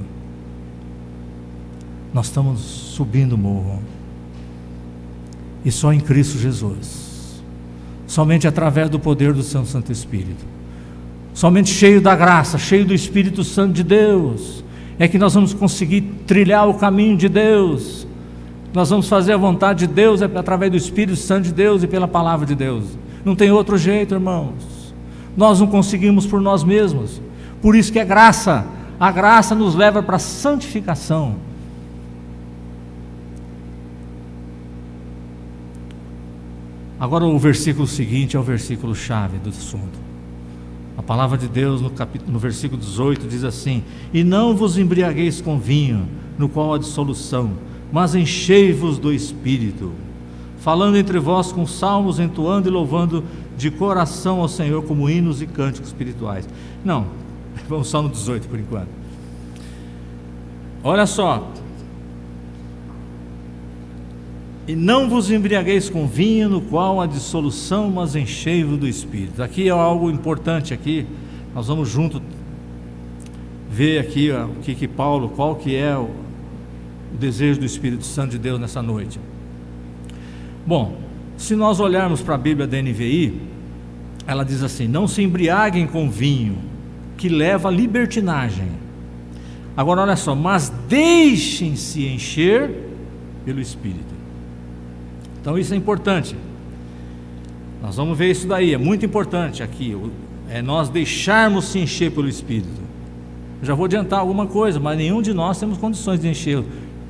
Nós estamos subindo o morro. E só em Cristo Jesus, somente através do poder do seu Santo Espírito, somente cheio da graça, cheio do Espírito Santo de Deus, é que nós vamos conseguir trilhar o caminho de Deus. Nós vamos fazer a vontade de Deus através do Espírito Santo de Deus e pela palavra de Deus. Não tem outro jeito, irmãos. Nós não conseguimos por nós mesmos. Por isso que é graça. A graça nos leva para a santificação. Agora o versículo seguinte é o versículo chave do assunto. A palavra de Deus no versículo 18 diz assim: e não vos embriagueis com vinho, no qual há dissolução, mas enchei-vos do Espírito, falando entre vós com salmos, entoando e louvando de coração ao Senhor como hinos e cânticos espirituais. Não, vamos só no 18 por enquanto. Olha só: e não vos embriagueis com vinho, no qual há dissolução, mas enchei-vos do Espírito. Aqui é algo importante. Aqui nós vamos junto ver aqui o que Paulo, qual que é o desejo do Espírito Santo de Deus nessa noite. Bom, se nós olharmos para a Bíblia da NVI, ela diz assim: não se embriaguem com vinho, que leva à libertinagem. Agora olha só: mas deixem-se encher pelo Espírito. Então isso é importante. Nós vamos ver isso daí, é muito importante aqui. É nós deixarmos se encher pelo Espírito. Eu já vou adiantar alguma coisa, mas nenhum de nós temos condições de encher.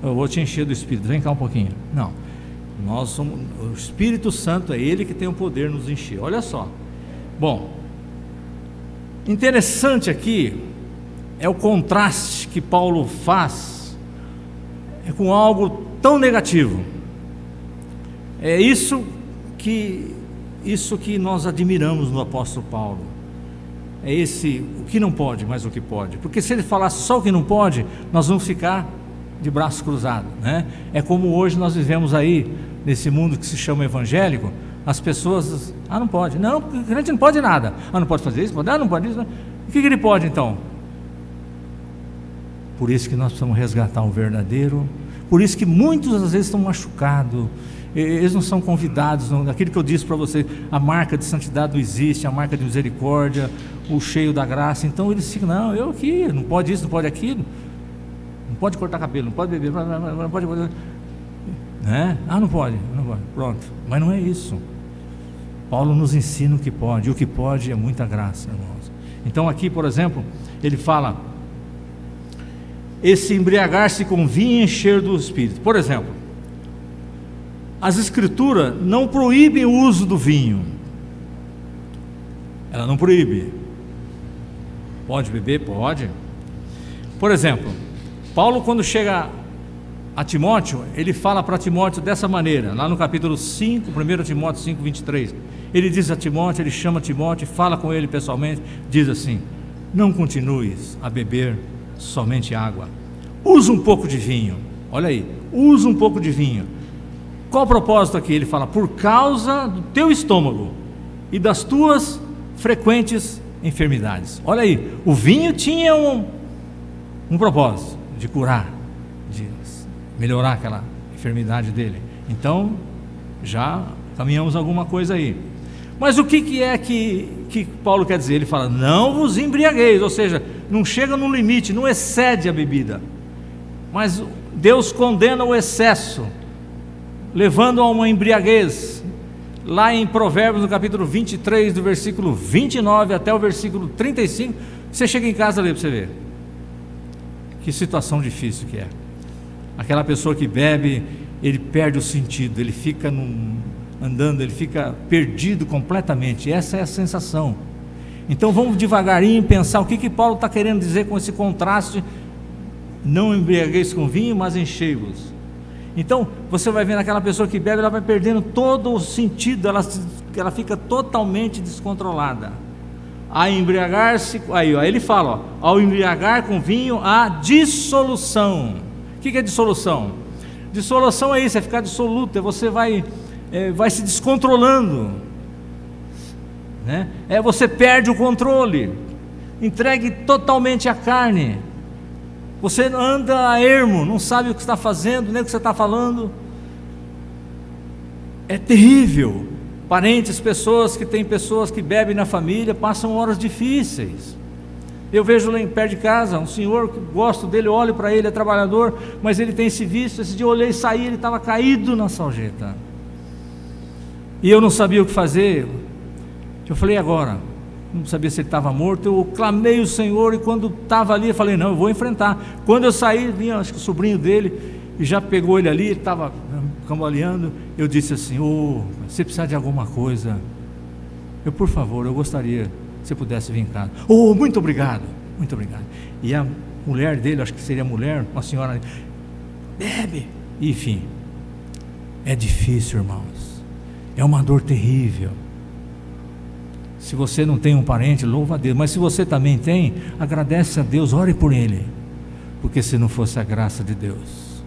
Eu vou te encher do Espírito, vem cá um pouquinho. Não, nós somos, o Espírito Santo é Ele que tem o poder de nos encher. Olha só. Bom, interessante aqui é o contraste que Paulo faz com algo tão negativo. É isso que nós admiramos no apóstolo Paulo. É o que não pode, mas o que pode. Porque se ele falasse só o que não pode, nós vamos ficar de braços cruzados, né? É como hoje nós vivemos aí, nesse mundo que se chama evangélico. As pessoas, não pode. Não, o crente não pode nada. Não pode fazer isso, não pode isso. O que ele pode então? Por isso que nós precisamos resgatar o verdadeiro. Por isso que muitos às vezes estão machucados. Eles não são convidados. Aquilo que eu disse para você, a marca de santidade não existe, a marca de misericórdia, o cheio da graça. Então eles ficam, não, eu aqui, não pode isso, não pode aquilo, não pode cortar cabelo, não pode beber, não pode, né? Não pode, pronto. Mas não é isso. Paulo nos ensina o que pode, e o que pode é muita graça, irmãos. Então aqui, por exemplo, ele fala, esse embriagar-se com vinho e encher do Espírito. Por exemplo, as Escrituras não proíbem o uso do vinho. Ela não proíbe. Pode beber? Pode. Por exemplo, Paulo, quando chega a Timóteo, ele fala para Timóteo dessa maneira, lá no capítulo 5, 1 Timóteo 5, 23. Ele diz a Timóteo, ele chama Timóteo, fala com ele pessoalmente, diz assim: não continues a beber somente água, usa um pouco de vinho. Olha aí, usa um pouco de vinho. Qual o propósito aqui? Ele fala, por causa do teu estômago e das tuas frequentes enfermidades. Olha aí, o vinho tinha um propósito de curar, de melhorar aquela enfermidade dele. Então, já caminhamos alguma coisa aí. Mas o que é que Paulo quer dizer? Ele fala, não vos embriagueis, ou seja, não chega no limite, não excede a bebida. Mas Deus condena o excesso, levando a uma embriaguez. Lá em Provérbios, no capítulo 23, do versículo 29 até o versículo 35, você chega em casa e lê para você ver. Que situação difícil que é. Aquela pessoa que bebe, ele perde o sentido, ele fica andando, ele fica perdido completamente. Essa é a sensação. Então vamos devagarinho pensar o que Paulo está querendo dizer com esse contraste. Não embriagueis com vinho, mas enchei-vos. Então você vai vendo aquela pessoa que bebe, ela vai perdendo todo o sentido, ela fica totalmente descontrolada. A embriagar-se, aí ele fala, ao embriagar com vinho, há dissolução. O que é dissolução? Dissolução é isso, é ficar dissoluto, você vai se descontrolando, né? Você perde o controle, entregue totalmente à carne. Você anda a ermo, não sabe o que está fazendo, nem o que você está falando. É terrível. Parentes, pessoas que bebem na família, passam horas difíceis. Eu vejo lá perto de casa, um senhor que gosto dele, olho para ele, é trabalhador, mas ele tem esse vício. Esse dia eu olhei e saí, ele estava caído na sarjeta. E eu não sabia o que fazer. Eu falei, agora? Não sabia se ele estava morto. Eu clamei o Senhor, e quando estava ali eu falei, não, eu vou enfrentar. Quando eu saí, vinha acho que o sobrinho dele e já pegou ele ali, ele estava cambaleando. Eu disse assim, você precisa de alguma coisa, por favor, eu gostaria que você pudesse vir em casa. Muito obrigado, muito obrigado. E a mulher dele, acho que seria a mulher, uma senhora, bebe. Enfim, é difícil, irmãos, é uma dor terrível. Se você não tem um parente, louva a Deus, mas se você também tem, agradece a Deus, ore por ele, porque se não fosse a graça de Deus,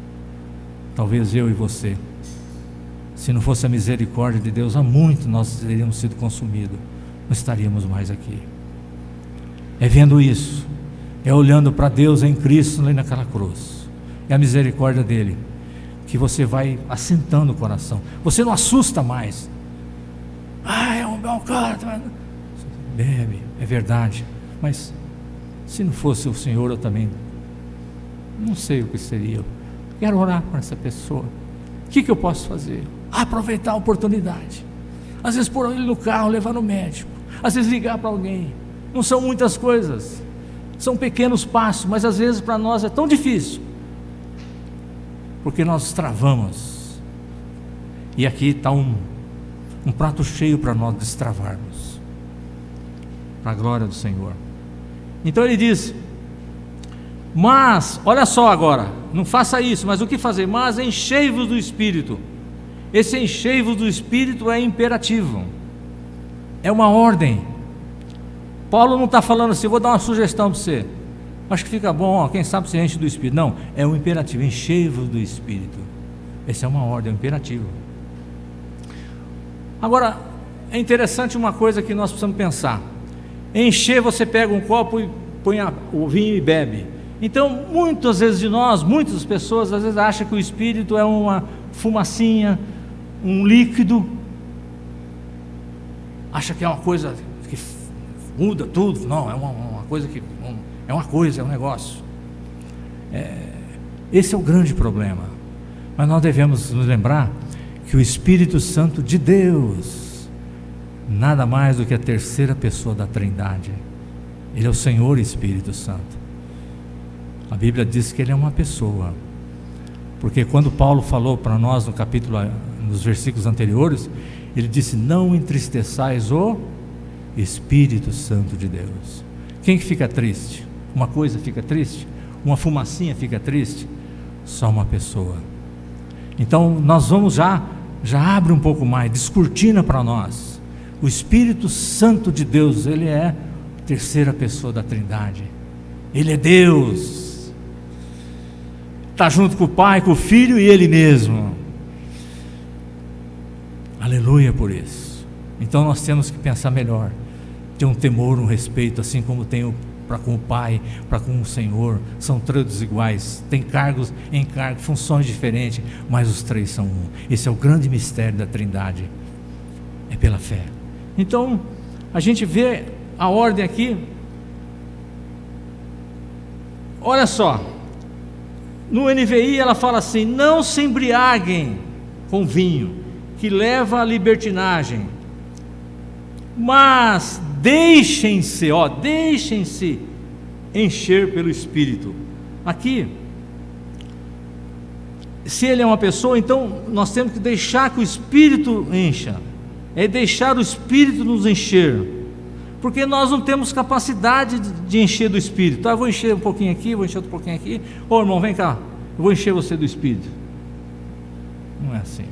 talvez eu e você, se não fosse a misericórdia de Deus, há muito nós teríamos sido consumidos, não estaríamos mais aqui. É vendo isso, é olhando para Deus em Cristo ali naquela cruz, é a misericórdia dele, que você vai assentando o coração, você não assusta mais. É um bom cara, bebe, é verdade, mas se não fosse o Senhor, eu também não sei o que seria. Eu quero orar por essa pessoa. O que eu posso fazer? Aproveitar a oportunidade, às vezes pôr ele no carro, levar no médico, às vezes ligar para alguém. Não são muitas coisas, são pequenos passos, mas às vezes para nós é tão difícil, porque nós travamos. E aqui está um prato cheio para nós destravarmos, para a glória do Senhor. Então ele diz, mas, olha só agora, não faça isso, mas o que fazer? Mas enchei-vos do Espírito. Esse enchei-vos do Espírito é imperativo, é uma ordem. Paulo não está falando assim, vou dar uma sugestão para você, acho que fica bom, quem sabe você enche do Espírito. Não, é um imperativo, enchei-vos do Espírito. Essa é uma ordem, é um imperativo. Agora, é interessante uma coisa que nós precisamos pensar. Encher, você pega um copo e põe o vinho e bebe. Então, muitas vezes de nós, muitas pessoas às vezes acham que o Espírito é uma fumacinha, um líquido, acha que é uma coisa que muda tudo. Não, é uma coisa que é uma coisa, é um negócio. Esse é o grande problema. Mas nós devemos nos lembrar que o Espírito Santo de Deus, nada mais do que a terceira pessoa da Trindade. Ele é o Senhor Espírito Santo. A Bíblia diz que Ele é uma pessoa, porque quando Paulo falou para nós no capítulo, nos versículos anteriores, ele disse: não entristeçais o Espírito Santo de Deus. Quem que fica triste? Uma coisa fica triste? Uma fumacinha fica triste? Só uma pessoa. Então nós vamos já abre um pouco mais, descortina para nós. O Espírito Santo de Deus, Ele é a terceira pessoa da Trindade. Ele é Deus, está junto com o Pai, com o Filho e Ele mesmo. Aleluia por isso. Então nós temos que pensar melhor, ter um temor, um respeito, assim como tenho para com o Pai, para com o Senhor. São todos iguais, tem cargos, encargos, funções diferentes, mas os três são um. Esse é o grande mistério da Trindade, é pela fé. Então a gente vê a ordem aqui. Olha só, no NVI ela fala assim: não se embriaguem com vinho, que leva à libertinagem, mas deixem-se encher pelo Espírito. Aqui, se ele é uma pessoa, então nós temos que deixar que o Espírito encha, é deixar o Espírito nos encher, porque nós não temos capacidade de encher do Espírito. Eu vou encher um pouquinho aqui, vou encher outro pouquinho aqui. Ô irmão, vem cá, eu vou encher você do Espírito. Não é assim.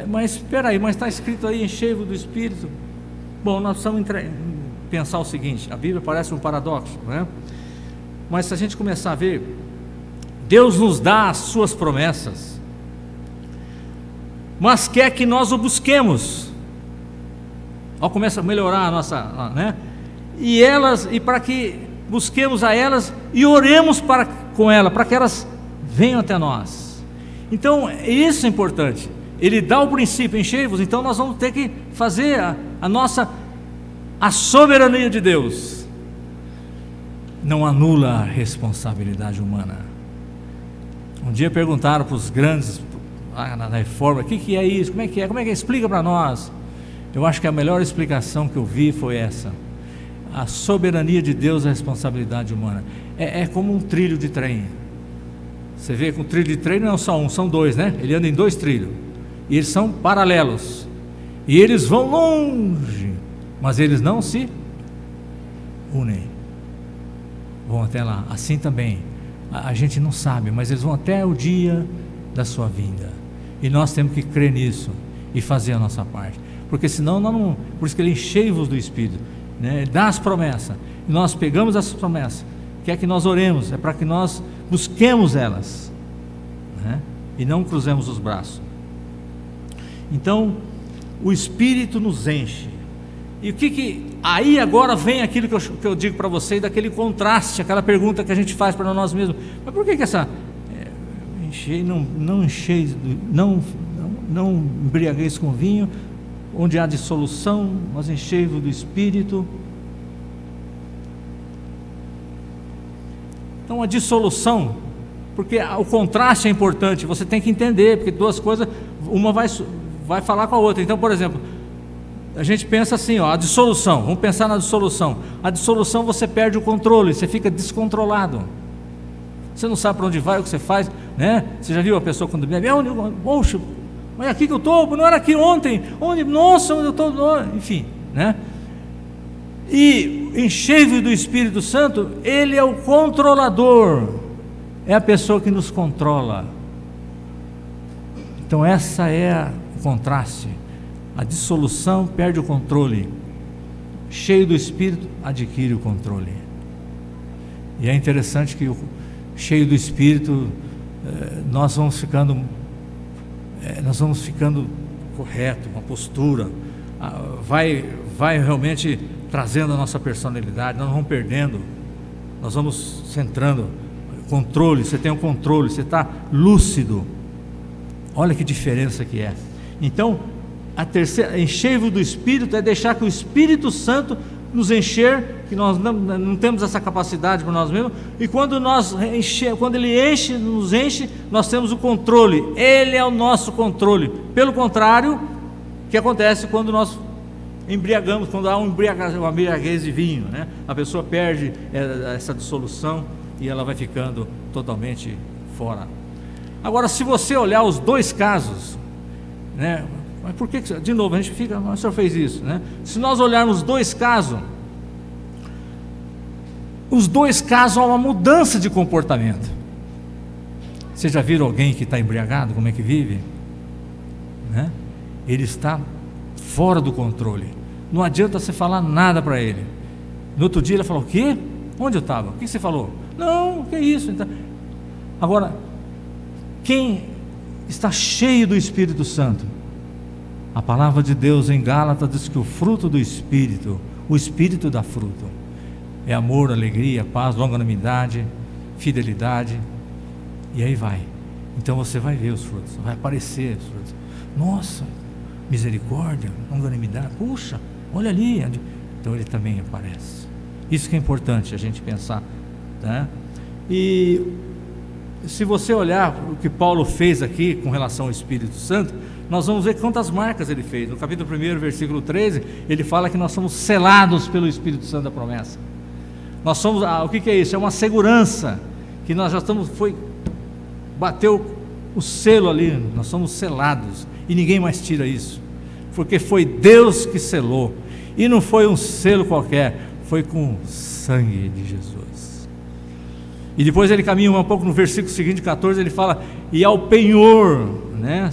Mas espera aí, mas está escrito aí: encher-vos do Espírito. Bom, nós precisamos pensar o seguinte: a Bíblia parece um paradoxo, né? Mas se a gente começar a ver, Deus nos dá as suas promessas, mas quer que nós o busquemos. Ó, começa a melhorar a nossa, né? E para que busquemos a elas e oremos com ela, para que elas venham até nós. Então isso é importante. Ele dá o princípio: enchei-vos. Então nós vamos ter que fazer a soberania de Deus não anula a responsabilidade humana. Um dia perguntaram para os grandes na reforma: o que é isso? Como é que é? Explica para nós. Eu acho que a melhor explicação que eu vi foi essa: a soberania de Deus é a responsabilidade humana. É como um trilho de trem. Você vê que um trilho de trem não é só um, são dois, né? Ele anda em dois trilhos, e eles são paralelos, e eles vão longe, mas eles não se unem, vão até lá. Assim também, a gente não sabe, mas eles vão até o dia da sua vinda, e nós temos que crer nisso e fazer a nossa parte, porque senão nós não. Por isso que Ele enchei-vos do Espírito, né? Ele dá as promessas, e nós pegamos essas promessas, quer que nós oremos, é para que nós busquemos elas, né? E não cruzemos os braços. Então o Espírito nos enche. E aí agora vem aquilo que eu digo para vocês, daquele contraste, aquela pergunta que a gente faz para nós mesmos: mas por que essa não embriagueis com vinho, onde há dissolução, mas enchei-vos do Espírito? Então a dissolução, porque o contraste é importante, você tem que entender, porque duas coisas, uma vai falar com a outra. Então, por exemplo, a gente pensa assim, a dissolução, vamos pensar na dissolução. A dissolução, você perde o controle, você fica descontrolado, você não sabe para onde vai, o que você faz, né? Você já viu a pessoa quando bebe: poxa, mas aqui que eu estou, não era aqui ontem, nossa, onde eu estou, enfim, né? E enchei-vos do Espírito Santo, Ele é o controlador, é a pessoa que nos controla. Então essa é o contraste. A dissolução perde o controle, cheio do Espírito adquire o controle. E é interessante que cheio do Espírito, nós vamos ficando correto, uma postura, vai realmente trazendo a nossa personalidade, nós não vamos perdendo Nós vamos centrando, controle, você tem um controle, você está lúcido. Olha que diferença que é. Então, a terceira, encher-vos do Espírito, é deixar que o Espírito Santo nos encher, que nós não temos essa capacidade por nós mesmos, e quando Ele nos enche, nós temos o controle, Ele é o nosso controle. Pelo contrário, o que acontece quando nós embriagamos, quando há uma embriaguez de vinho, né? A pessoa perde essa dissolução e ela vai ficando totalmente fora. Agora, se você olhar os dois casos, né? Mas por que, de novo, a gente fica, mas o senhor fez isso, né? Se nós olharmos os dois casos há uma mudança de comportamento. Vocês já viram alguém que está embriagado, como é que vive? Né? Ele está fora do controle, não adianta você falar nada para ele. No outro dia ele falou: o quê? Onde eu estava? O que você falou? Não, o que é isso? Então, agora, quem está cheio do Espírito Santo, a palavra de Deus em Gálatas diz que o fruto do Espírito, o Espírito dá fruto, é amor, alegria, paz, longanimidade, fidelidade, e aí vai. Então você vai ver os frutos, vai aparecer os frutos. Nossa, misericórdia, longanimidade, puxa, olha ali. Então ele também aparece. Isso que é importante a gente pensar, né? E se você olhar o que Paulo fez aqui com relação ao Espírito Santo, nós vamos ver quantas marcas ele fez. No capítulo 1, versículo 13, ele fala que nós somos selados pelo Espírito Santo da promessa. Nós somos, o que é isso? É uma segurança, que nós já estamos, bateu o selo ali, nós somos selados, e ninguém mais tira isso, porque foi Deus que selou, e não foi um selo qualquer, foi com o sangue de Jesus. E depois ele caminha um pouco no versículo seguinte, 14, ele fala: e ao penhor, né?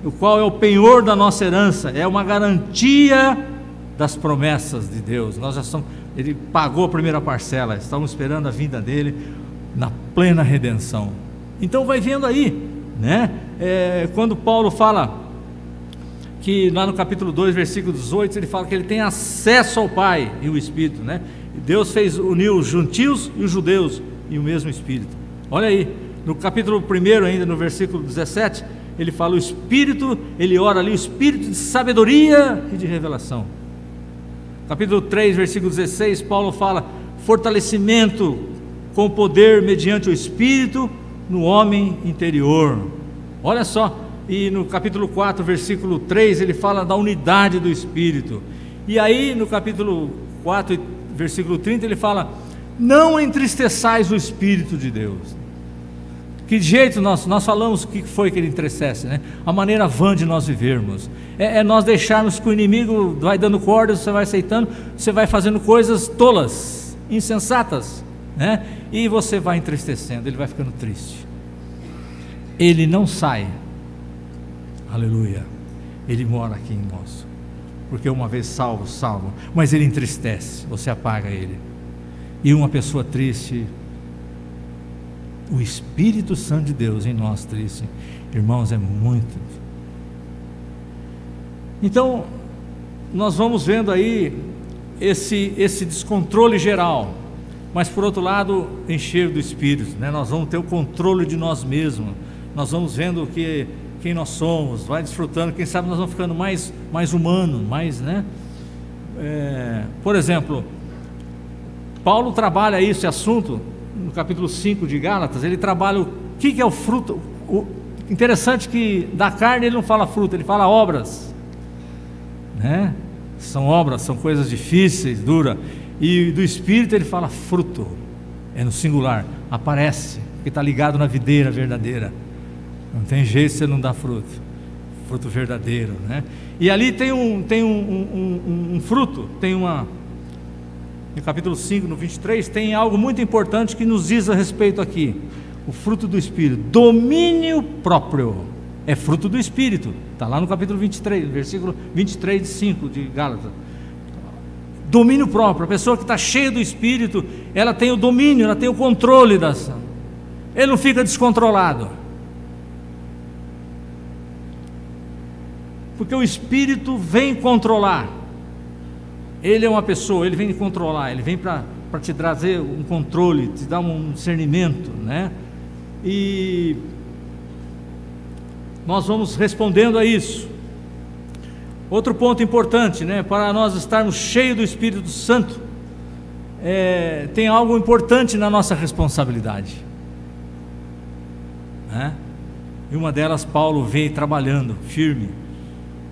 O qual é o penhor da nossa herança, é uma garantia das promessas de Deus. Nós já somos, ele pagou a primeira parcela, estamos esperando a vinda dele na plena redenção. Então vai vendo aí, né? Quando Paulo fala que lá no capítulo 2, versículo 18, ele fala que ele tem acesso ao Pai e o Espírito, né? Deus uniu os gentios e os judeus em o mesmo Espírito. Olha aí, no capítulo 1 ainda, no versículo 17, ele fala o Espírito, ele ora ali, o Espírito de sabedoria e de revelação. Capítulo 3, versículo 16, Paulo fala fortalecimento com poder mediante o Espírito no homem interior. Olha só, e no capítulo 4, versículo 3, ele fala da unidade do Espírito. E aí no capítulo 4, versículo 30, ele fala: não entristeçais o Espírito de Deus. Que jeito nós falamos, o que foi que ele entristece, né? A maneira vã de nós vivermos, é nós deixarmos que o inimigo vai dando cordas, você vai aceitando, você vai fazendo coisas tolas, insensatas, né? E você vai entristecendo, ele vai ficando triste. Ele não sai, aleluia, ele mora aqui em nós, porque uma vez salvo, mas ele entristece, você apaga ele. E uma pessoa triste, o Espírito Santo de Deus em nós triste, irmãos, é muito. Então nós vamos vendo aí esse descontrole geral, mas por outro lado, encher do Espírito, né? Nós vamos ter o controle de nós mesmos, nós vamos vendo quem nós somos, vai desfrutando, quem sabe nós vamos ficando mais humanos, mais, né? Por exemplo, Paulo trabalha esse assunto no capítulo 5 de Gálatas. Ele trabalha o que é o fruto. Interessante que da carne ele não fala fruto, ele fala obras, né? São obras, são coisas difíceis, duras. E do Espírito ele fala fruto, é no singular, aparece, porque está ligado na videira verdadeira. Não tem jeito você não dar fruto verdadeiro, né? E ali tem um fruto, no capítulo 5, no 23, tem algo muito importante que nos diz a respeito aqui. O fruto do Espírito, domínio próprio, é fruto do Espírito, está lá no capítulo 23, versículo 23 de 5 de Gálatas. Domínio próprio, a pessoa que está cheia do Espírito, ela tem o domínio, ela tem o controle da ação, ele não fica descontrolado, porque o Espírito vem controlar. Ele é uma pessoa, ele vem controlar, ele vem para para te trazer um controle, te dar um discernimento, né? E nós vamos respondendo a isso. Outro ponto importante, né? Para nós estarmos cheios do Espírito Santo, tem algo importante na nossa responsabilidade, né? E uma delas Paulo veio trabalhando firme.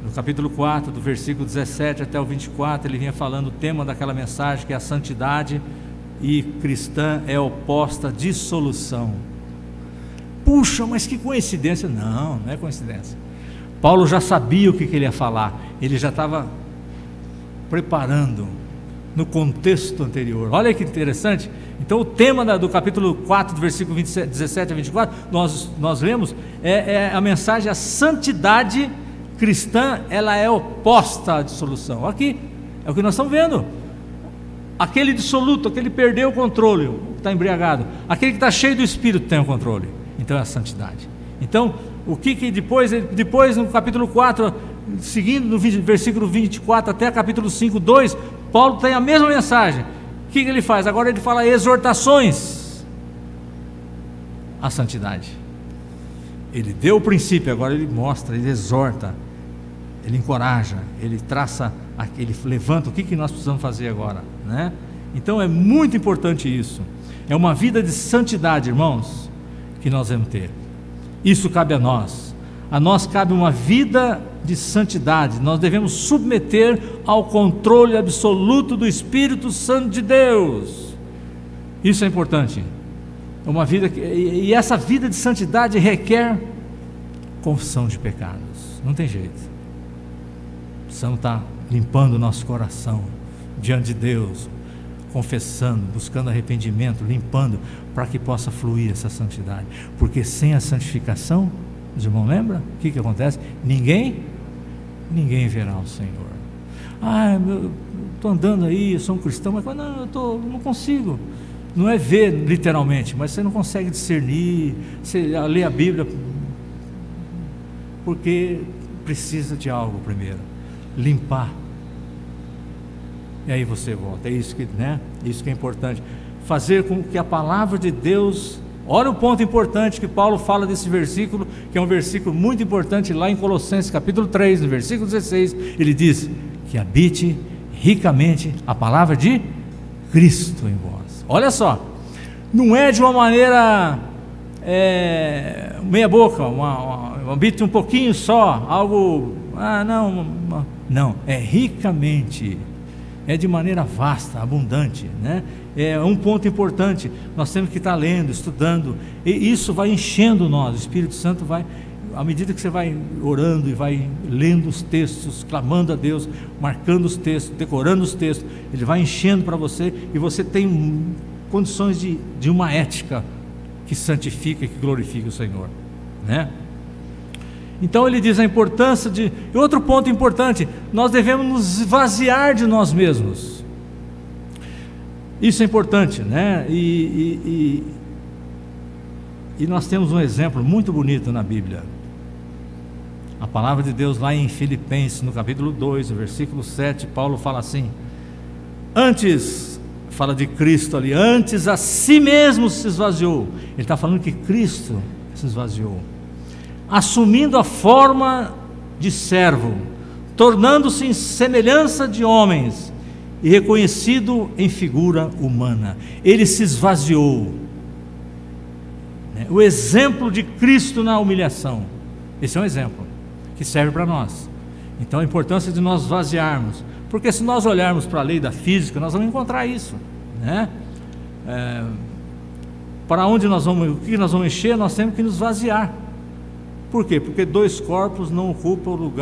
No capítulo 4, do versículo 17 até o 24, ele vinha falando o tema daquela mensagem, que é a santidade e cristã é oposta à dissolução. Puxa, mas que coincidência. Não é coincidência. Paulo já sabia o que ele ia falar, ele já estava preparando no contexto anterior. Olha que interessante. Então o tema do capítulo 4, do versículo 17 a 24, nós lemos, é a mensagem, a santidade cristã, ela é oposta à dissolução. Aqui, é o que nós estamos vendo. Aquele dissoluto, aquele perdeu o controle, está embriagado. Aquele que está cheio do Espírito tem o controle. Então é a santidade. Então, o que depois no capítulo 4, seguindo no versículo 24 até capítulo 5, 2, Paulo tem a mesma mensagem. O que ele faz? Agora ele fala exortações à santidade. Ele deu o princípio, agora ele mostra, ele exorta, ele encoraja, ele traça, ele levanta o que nós precisamos fazer agora, né? Então é muito importante isso. É uma vida de santidade, irmãos, que nós vamos ter. Isso cabe a nós. A nós cabe uma vida de santidade. Nós devemos submeter ao controle absoluto do Espírito Santo de Deus. Isso é importante. É uma vida e essa vida de santidade requer confissão de pecados. Não tem jeito. Precisamos estar limpando o nosso coração diante de Deus, confessando, buscando arrependimento, limpando, para que possa fluir essa santidade. Porque sem a santificação, os irmãos lembram? O que acontece? Ninguém verá o Senhor. Eu estou andando aí, eu sou um cristão, mas não consigo. Não é ver literalmente, mas você não consegue discernir, você lê a Bíblia, porque precisa de algo primeiro, limpar. E aí você volta. É isso que, né? Isso que é importante. Fazer com que a palavra de Deus. Olha o ponto importante que Paulo fala desse versículo, que é um versículo muito importante lá em Colossenses capítulo 3, no versículo 16, ele diz que habite ricamente a palavra de Cristo em vós. Olha só, não é de uma maneira meia boca, habite um pouquinho só, algo, não, é ricamente, é de maneira vasta, abundante, né? É um ponto importante, nós temos que estar lendo, estudando, e isso vai enchendo nós, o Espírito Santo vai, à medida que você vai orando e vai lendo os textos, clamando a Deus, marcando os textos, decorando os textos, ele vai enchendo para você, e você tem condições de uma ética que santifica e que glorifica o Senhor, né? Então ele diz a importância de... E outro ponto importante, nós devemos nos esvaziar de nós mesmos. Isso é importante, né? E nós temos um exemplo muito bonito na Bíblia. A palavra de Deus lá em Filipenses, no capítulo 2, no versículo 7, Paulo fala assim: antes, fala de Cristo ali, antes a si mesmo se esvaziou. Ele está falando que Cristo se esvaziou, assumindo a forma de servo, tornando-se em semelhança de homens e reconhecido em figura humana. Ele se esvaziou, né? O exemplo de Cristo na humilhação, esse é um exemplo que serve para nós. Então a importância de nós esvaziarmos, porque se nós olharmos para a lei da física, nós vamos encontrar isso, né? Para onde nós vamos, o que nós vamos encher, nós temos que nos esvaziar. Por quê? Porque dois corpos não ocupam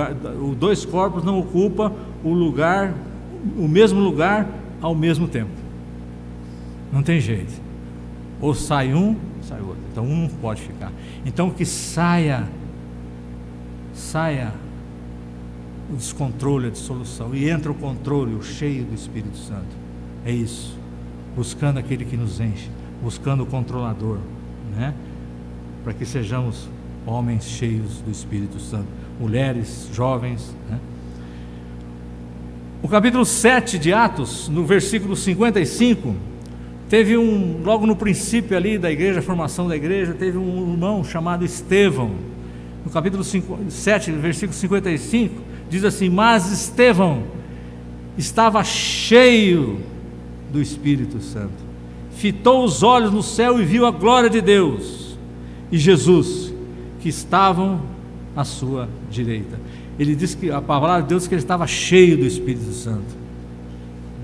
o mesmo lugar ao mesmo tempo. Não tem jeito. Ou sai um, sai outro. Então um não pode ficar. Então que saia o descontrole, a dissolução, e entra o controle, o cheio do Espírito Santo. É isso. Buscando aquele que nos enche, buscando o controlador, né? Para que sejamos homens cheios do Espírito Santo, mulheres, jovens, né? O capítulo 7 de Atos, no versículo 55, Teve logo no princípio ali da igreja, a formação da igreja, teve um irmão chamado Estevão. No capítulo 7, versículo 55, diz assim: mas Estevão estava cheio do Espírito Santo, fitou os olhos no céu e viu a glória de Deus e Jesus, que estavam à sua direita. Ele diz que a palavra de Deus diz que ele estava cheio do Espírito Santo,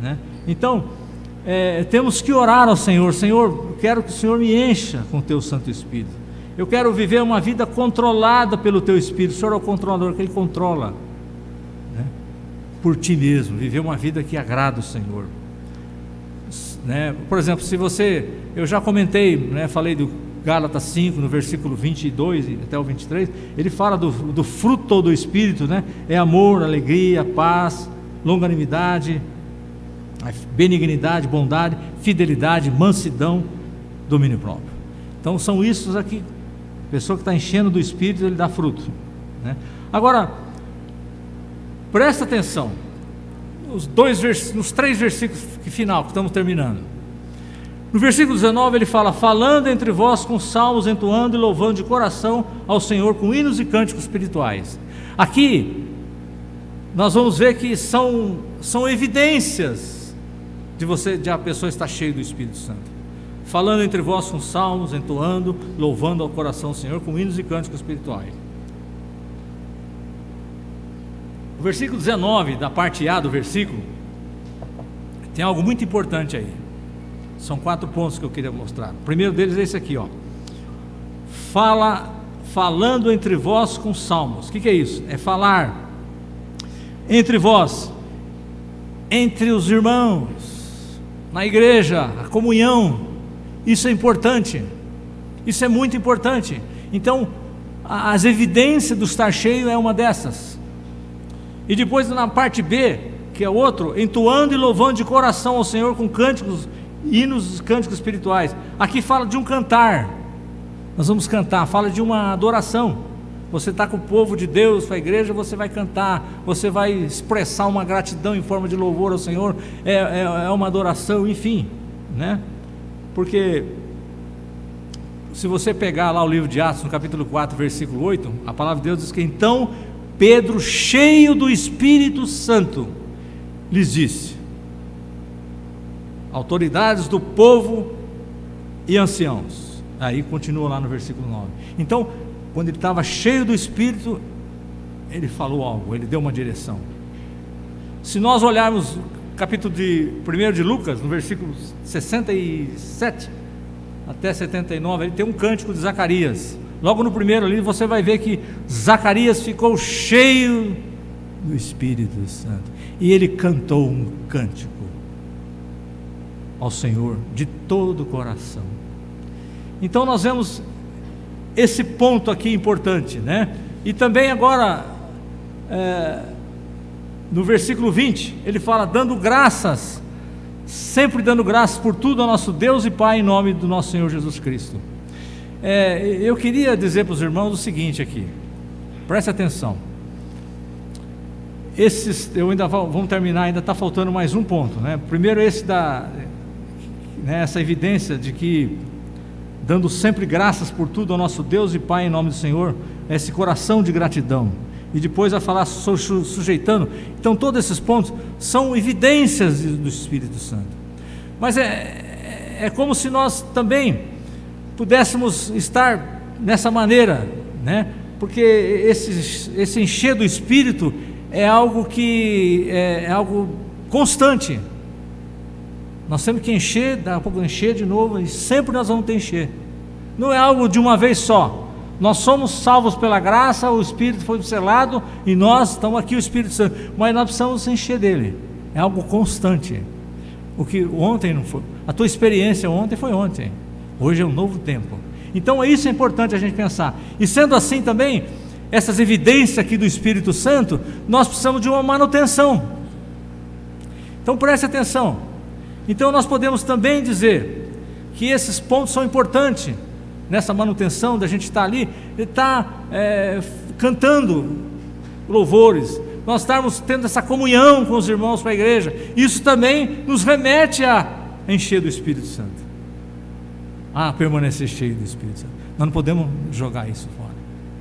né? Então, temos que orar ao Senhor: Senhor, eu quero que o Senhor me encha com o teu Santo Espírito, eu quero viver uma vida controlada pelo teu Espírito. O Senhor é o controlador, que Ele controla, né? Por ti mesmo, viver uma vida que agrada o Senhor, né? Por exemplo, se você, eu já comentei, né, falei do Gálatas 5, no versículo 22 até o 23, ele fala do fruto do Espírito, né? É amor, alegria, paz, longanimidade, benignidade, bondade, fidelidade, mansidão, domínio próprio. Então são isso aqui. A pessoa que está enchendo do Espírito, ele dá fruto, né? Agora, presta atenção, nos 3 versículos final que estamos terminando. No versículo 19 ele fala: falando entre vós com salmos, entoando e louvando de coração ao Senhor com hinos e cânticos espirituais. Aqui nós vamos ver que são evidências de a pessoa estar cheia do Espírito Santo. Falando entre vós com salmos, entoando, louvando ao coração ao Senhor com hinos e cânticos espirituais. O versículo 19, da parte A do versículo, tem algo muito importante aí. São 4 pontos que eu queria mostrar. O primeiro deles é esse aqui, ó. Falando entre vós com salmos. O que é isso? É falar entre vós, entre os irmãos, na igreja, a comunhão. Isso é importante, isso é muito importante. Então, as evidências do estar cheio é uma dessas. E depois na parte B, que é outro, entoando e louvando de coração ao Senhor com cânticos, hinos e cânticos espirituais. Aqui fala de um cantar, nós vamos cantar, fala de uma adoração. Você está com o povo de Deus, com a igreja, você vai cantar, você vai expressar uma gratidão em forma de louvor ao Senhor, é uma adoração, enfim, né? Porque se você pegar lá o livro de Atos, no capítulo 4, versículo 8, a palavra de Deus diz que então Pedro, cheio do Espírito Santo, lhes disse: autoridades do povo e anciãos. Aí continua lá no versículo 9. Então, quando ele estava cheio do Espírito, ele falou algo, ele deu uma direção. Se nós olharmos o capítulo 1 de Lucas, no versículo 67 até 79, ele tem um cântico de Zacarias. Logo no primeiro ali você vai ver que Zacarias ficou cheio do Espírito Santo, e ele cantou um cântico ao Senhor de todo o coração. Então nós vemos esse ponto aqui importante, né? E também agora no versículo 20 ele fala: dando graças, sempre dando graças por tudo ao nosso Deus e Pai, em nome do nosso Senhor Jesus Cristo. Eu queria dizer para os irmãos o seguinte aqui, preste atenção. Vamos terminar, ainda está faltando mais um ponto, né? Primeiro essa evidência de que dando sempre graças por tudo ao nosso Deus e Pai, em nome do Senhor, esse coração de gratidão. E depois vai falar sujeitando. Então todos esses pontos são evidências do Espírito Santo. Mas é como se nós também pudéssemos estar nessa maneira, né? Porque esse encher do Espírito é algo que é algo constante. Nós temos que encher, daqui a pouco encher de novo, e sempre nós vamos ter encher. Não é algo de uma vez só. Nós somos salvos pela graça, o Espírito foi selado e nós estamos aqui, o Espírito Santo, mas nós precisamos encher dele. É algo constante. O que ontem não foi, a tua experiência ontem foi ontem, hoje é um novo tempo. Então isso é importante a gente pensar. E sendo assim também, essas evidências aqui do Espírito Santo, nós precisamos de uma manutenção. Então preste atenção. Então nós podemos também dizer que esses pontos são importantes nessa manutenção, da gente estar ali, cantando louvores, nós estarmos tendo essa comunhão com os irmãos para a igreja. Isso também nos remete a encher do Espírito Santo, a permanecer cheio do Espírito Santo. Nós não podemos jogar isso fora,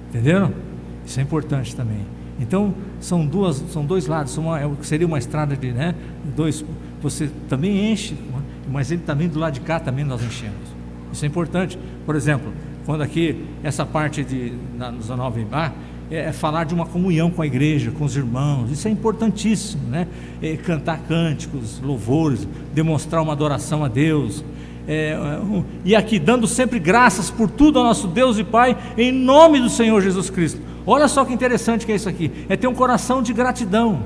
entenderam? Isso é importante também. Então são dois lados, seria uma estrada de, né, dois. Você também enche, mas ele também do lado de cá também nós enchemos. Isso é importante. Por exemplo, quando aqui essa parte na 19a é falar de uma comunhão com a igreja, com os irmãos, isso é importantíssimo, né? Cantar cânticos, louvores, demonstrar uma adoração a Deus, e aqui dando sempre graças por tudo ao nosso Deus e Pai, em nome do Senhor Jesus Cristo. Olha só que interessante que é isso aqui, é ter um coração de gratidão.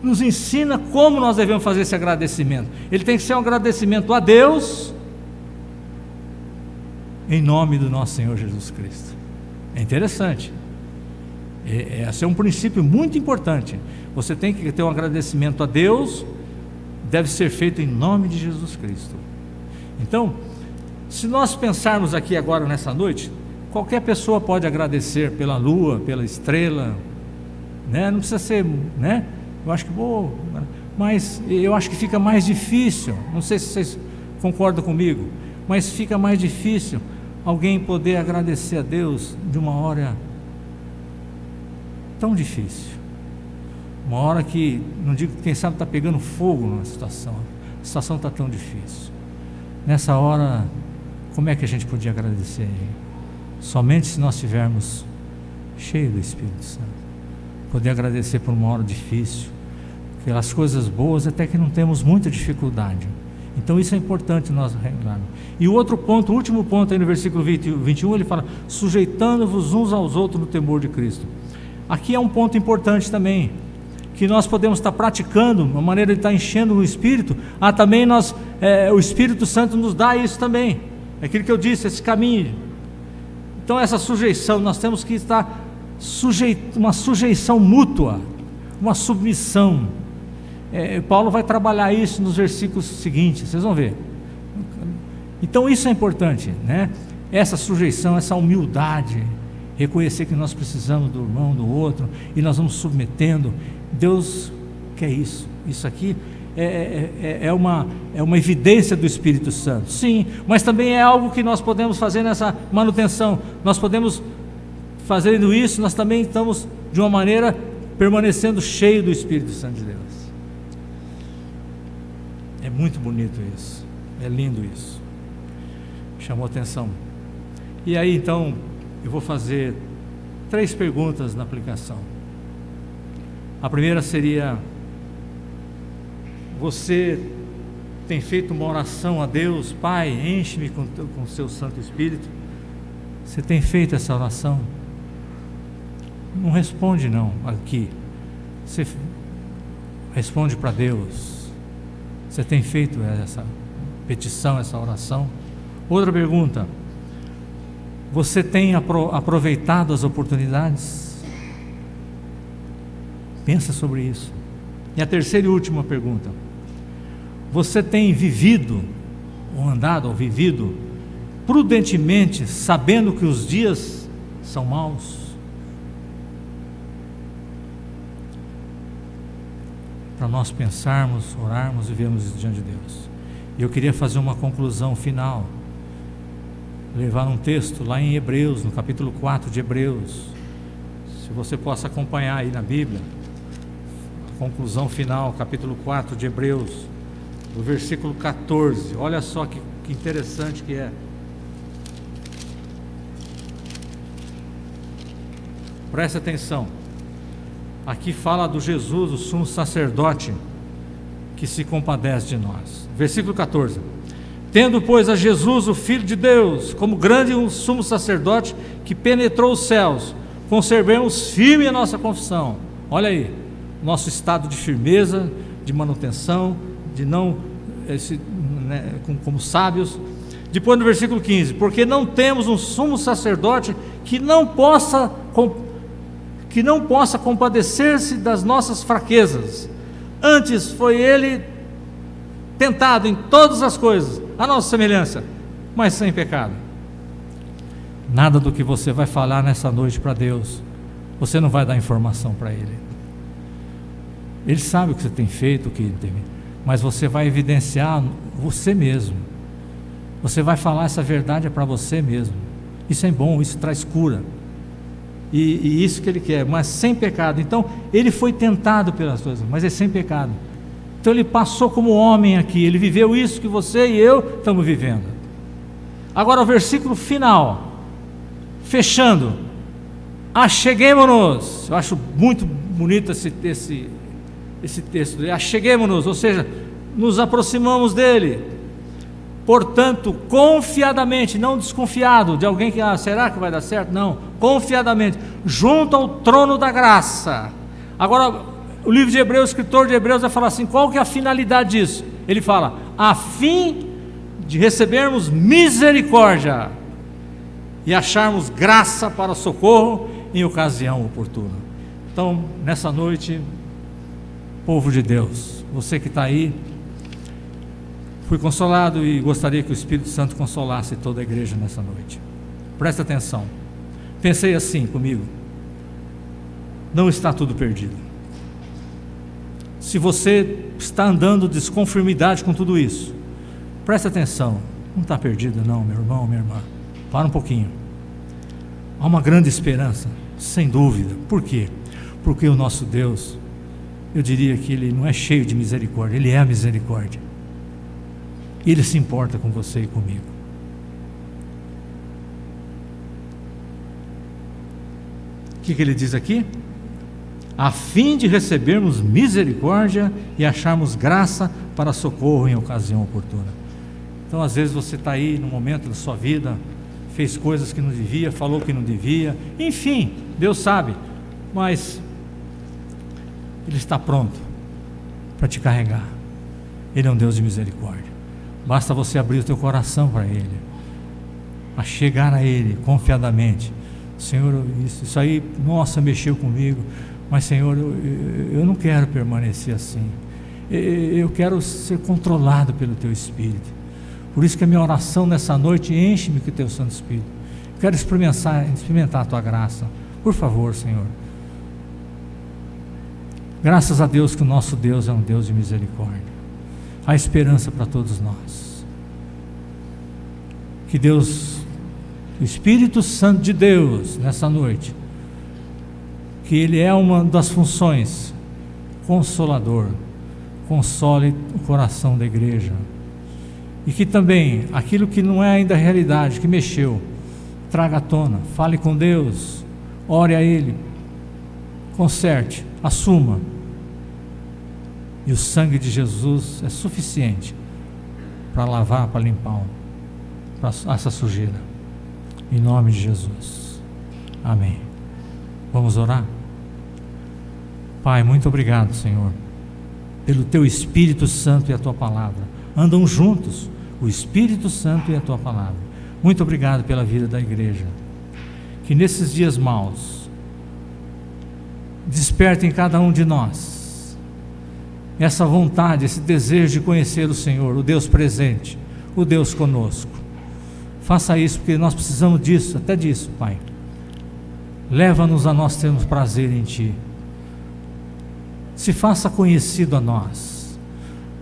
Nos ensina como nós devemos fazer esse agradecimento. Ele tem que ser um agradecimento a Deus, em nome do nosso Senhor Jesus Cristo. É interessante. Esse é um princípio muito importante. Você tem que ter um agradecimento a Deus, deve ser feito em nome de Jesus Cristo. Então, se nós pensarmos aqui agora nessa noite, qualquer pessoa pode agradecer pela lua, pela estrela, né? Não precisa ser, né? Eu acho que mas eu acho que fica mais difícil. Não sei se vocês concordam comigo, mas fica mais difícil alguém poder agradecer a Deus de uma hora tão difícil, uma hora que, não digo que quem sabe está pegando fogo na situação, a situação está tão difícil. Nessa hora, como é que a gente podia agradecer a Ele? Somente se nós estivermos cheios do Espírito Santo, poder agradecer por uma hora difícil, pelas coisas boas até que não temos muita dificuldade. Então isso é importante nós lembrarmos. E o outro ponto, o último ponto aí no versículo 21, ele fala, sujeitando-vos uns aos outros no temor de Cristo. Aqui é um ponto importante também, que nós podemos estar praticando, uma maneira de estar enchendo o Espírito, também o Espírito Santo nos dá isso também, é aquilo que eu disse, esse caminho. Então essa sujeição, nós temos que estar uma sujeição mútua, uma submissão. Paulo vai trabalhar isso nos versículos seguintes, vocês vão ver. Então isso é importante, né? Essa sujeição, essa humildade, reconhecer que nós precisamos do irmão, do outro, e nós vamos submetendo. Deus quer isso. Isso aqui é uma evidência do Espírito Santo, sim, mas também é algo que nós podemos fazer nessa manutenção. Nós podemos, fazendo isso, nós também estamos de uma maneira permanecendo cheio do Espírito Santo de Deus. É muito bonito isso, é lindo isso, chamou atenção. E aí então eu vou fazer 3 perguntas na aplicação. A primeira seria: você tem feito uma oração a Deus? Pai, enche-me com o seu Santo Espírito. Você tem feito essa oração? Não responde não aqui, você responde para Deus. Você tem feito essa petição, essa oração? Outra pergunta: você tem aproveitado as oportunidades? Pensa sobre isso. E a terceira e última pergunta: você tem vivido, ou andado, ou vivido prudentemente, sabendo que os dias são maus? Para nós pensarmos, orarmos e vermos diante de Deus. E eu queria fazer uma conclusão final, levar um texto lá em Hebreus, no capítulo 4 de Hebreus, se você possa acompanhar aí na Bíblia, a conclusão final, capítulo 4 de Hebreus, do versículo 14, olha só que interessante que é. Preste atenção, aqui fala do Jesus, o sumo sacerdote, que se compadece de nós. Versículo 14: tendo, pois, a Jesus, o Filho de Deus, como grande sumo sacerdote que penetrou os céus, conservemos firme a nossa confissão. Olha aí, nosso estado de firmeza, de manutenção, de não, como sábios. Depois no versículo 15: porque não temos um sumo sacerdote que não possa compadecer-se das nossas fraquezas, antes foi ele tentado em todas as coisas, a nossa semelhança, mas sem pecado. Nada do que você vai falar nessa noite para Deus, você não vai dar informação para Ele. Ele sabe o que você tem feito, o que ele tem. mas você vai evidenciar você mesmo. Você vai falar essa verdade para você mesmo. Isso é bom, isso traz cura. E isso que ele quer, mas sem pecado. Então, ele foi tentado pelas coisas, mas é sem pecado. Então, ele passou como homem aqui, ele viveu isso que você e eu estamos vivendo. Agora, o versículo final, fechando: acheguemo-nos. Eu acho muito bonito esse texto. Acheguemo-nos, ou seja, nos aproximamos dele. Portanto, confiadamente, não desconfiado de alguém que, será que vai dar certo? Não, confiadamente, junto ao trono da graça. Agora, o livro de Hebreus, o escritor de Hebreus vai falar assim: qual que é a finalidade disso? Ele fala: a fim de recebermos misericórdia e acharmos graça para socorro em ocasião oportuna. Então, nessa noite, povo de Deus, você que está aí, fui consolado e gostaria que o Espírito Santo consolasse toda a igreja nessa noite. Presta atenção. Pensei assim comigo: não está tudo perdido. Se você está andando desconformidade com tudo isso, presta atenção, não está perdido não, meu irmão, minha irmã. Para um pouquinho. Há uma grande esperança, sem dúvida. Por quê? Porque o nosso Deus, eu diria que Ele não é cheio de misericórdia, Ele é a misericórdia. Ele se importa com você e comigo. O que ele diz aqui? A fim de recebermos misericórdia e acharmos graça para socorro em ocasião oportuna. Então, às vezes você está aí no momento da sua vida, fez coisas que não devia, falou que não devia, enfim, Deus sabe, mas Ele está pronto para te carregar. Ele é um Deus de misericórdia. Basta você abrir o teu coração para Ele, a chegar a Ele confiadamente. Senhor, isso aí, nossa, mexeu comigo, mas Senhor, eu não quero permanecer assim. Eu quero ser controlado pelo Teu Espírito. Por isso que a minha oração nessa noite: enche-me com o Teu Santo Espírito. Quero experimentar a Tua graça. Por favor, Senhor. Graças a Deus que o nosso Deus é um Deus de misericórdia. Há esperança para todos nós. Que Deus, o Espírito Santo de Deus, nessa noite, que Ele é uma das funções, consolador, console o coração da igreja. E que também, aquilo que não é ainda realidade, que mexeu, traga à tona, fale com Deus, ore a Ele, conserte, assuma. E o sangue de Jesus é suficiente para lavar, para limpar essa sujeira. Em nome de Jesus. Amém. Vamos orar? Pai, muito obrigado, Senhor, pelo Teu Espírito Santo e a Tua Palavra. Andam juntos, o Espírito Santo e a Tua Palavra. Muito obrigado pela vida da igreja. Que nesses dias maus, desperte em cada um de nós essa vontade, esse desejo de conhecer o Senhor, o Deus presente, o Deus conosco. Faça isso, porque nós precisamos disso, até disso, Pai. Leva-nos a nós termos prazer em Ti. Se faça conhecido a nós,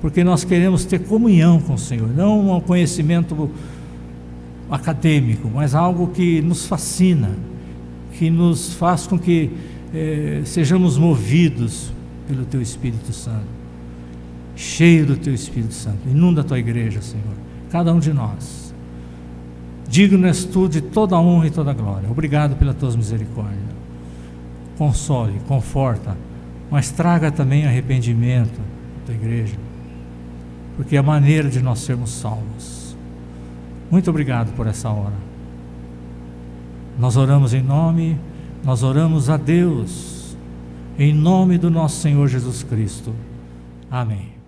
porque nós queremos ter comunhão com o Senhor, não um conhecimento acadêmico, mas algo que nos fascina, que nos faz com que sejamos movidos pelo Teu Espírito Santo. Cheio do Teu Espírito Santo. Inunda a Tua igreja, Senhor, cada um de nós. Digno és Tu de toda a honra e toda a glória. Obrigado pelas Tuas misericórdias. Console, conforta, mas traga também arrependimento à Tua igreja, porque é a maneira de nós sermos salvos. Muito obrigado por essa hora. Nós oramos nós oramos a Deus, em nome do nosso Senhor Jesus Cristo. Amém.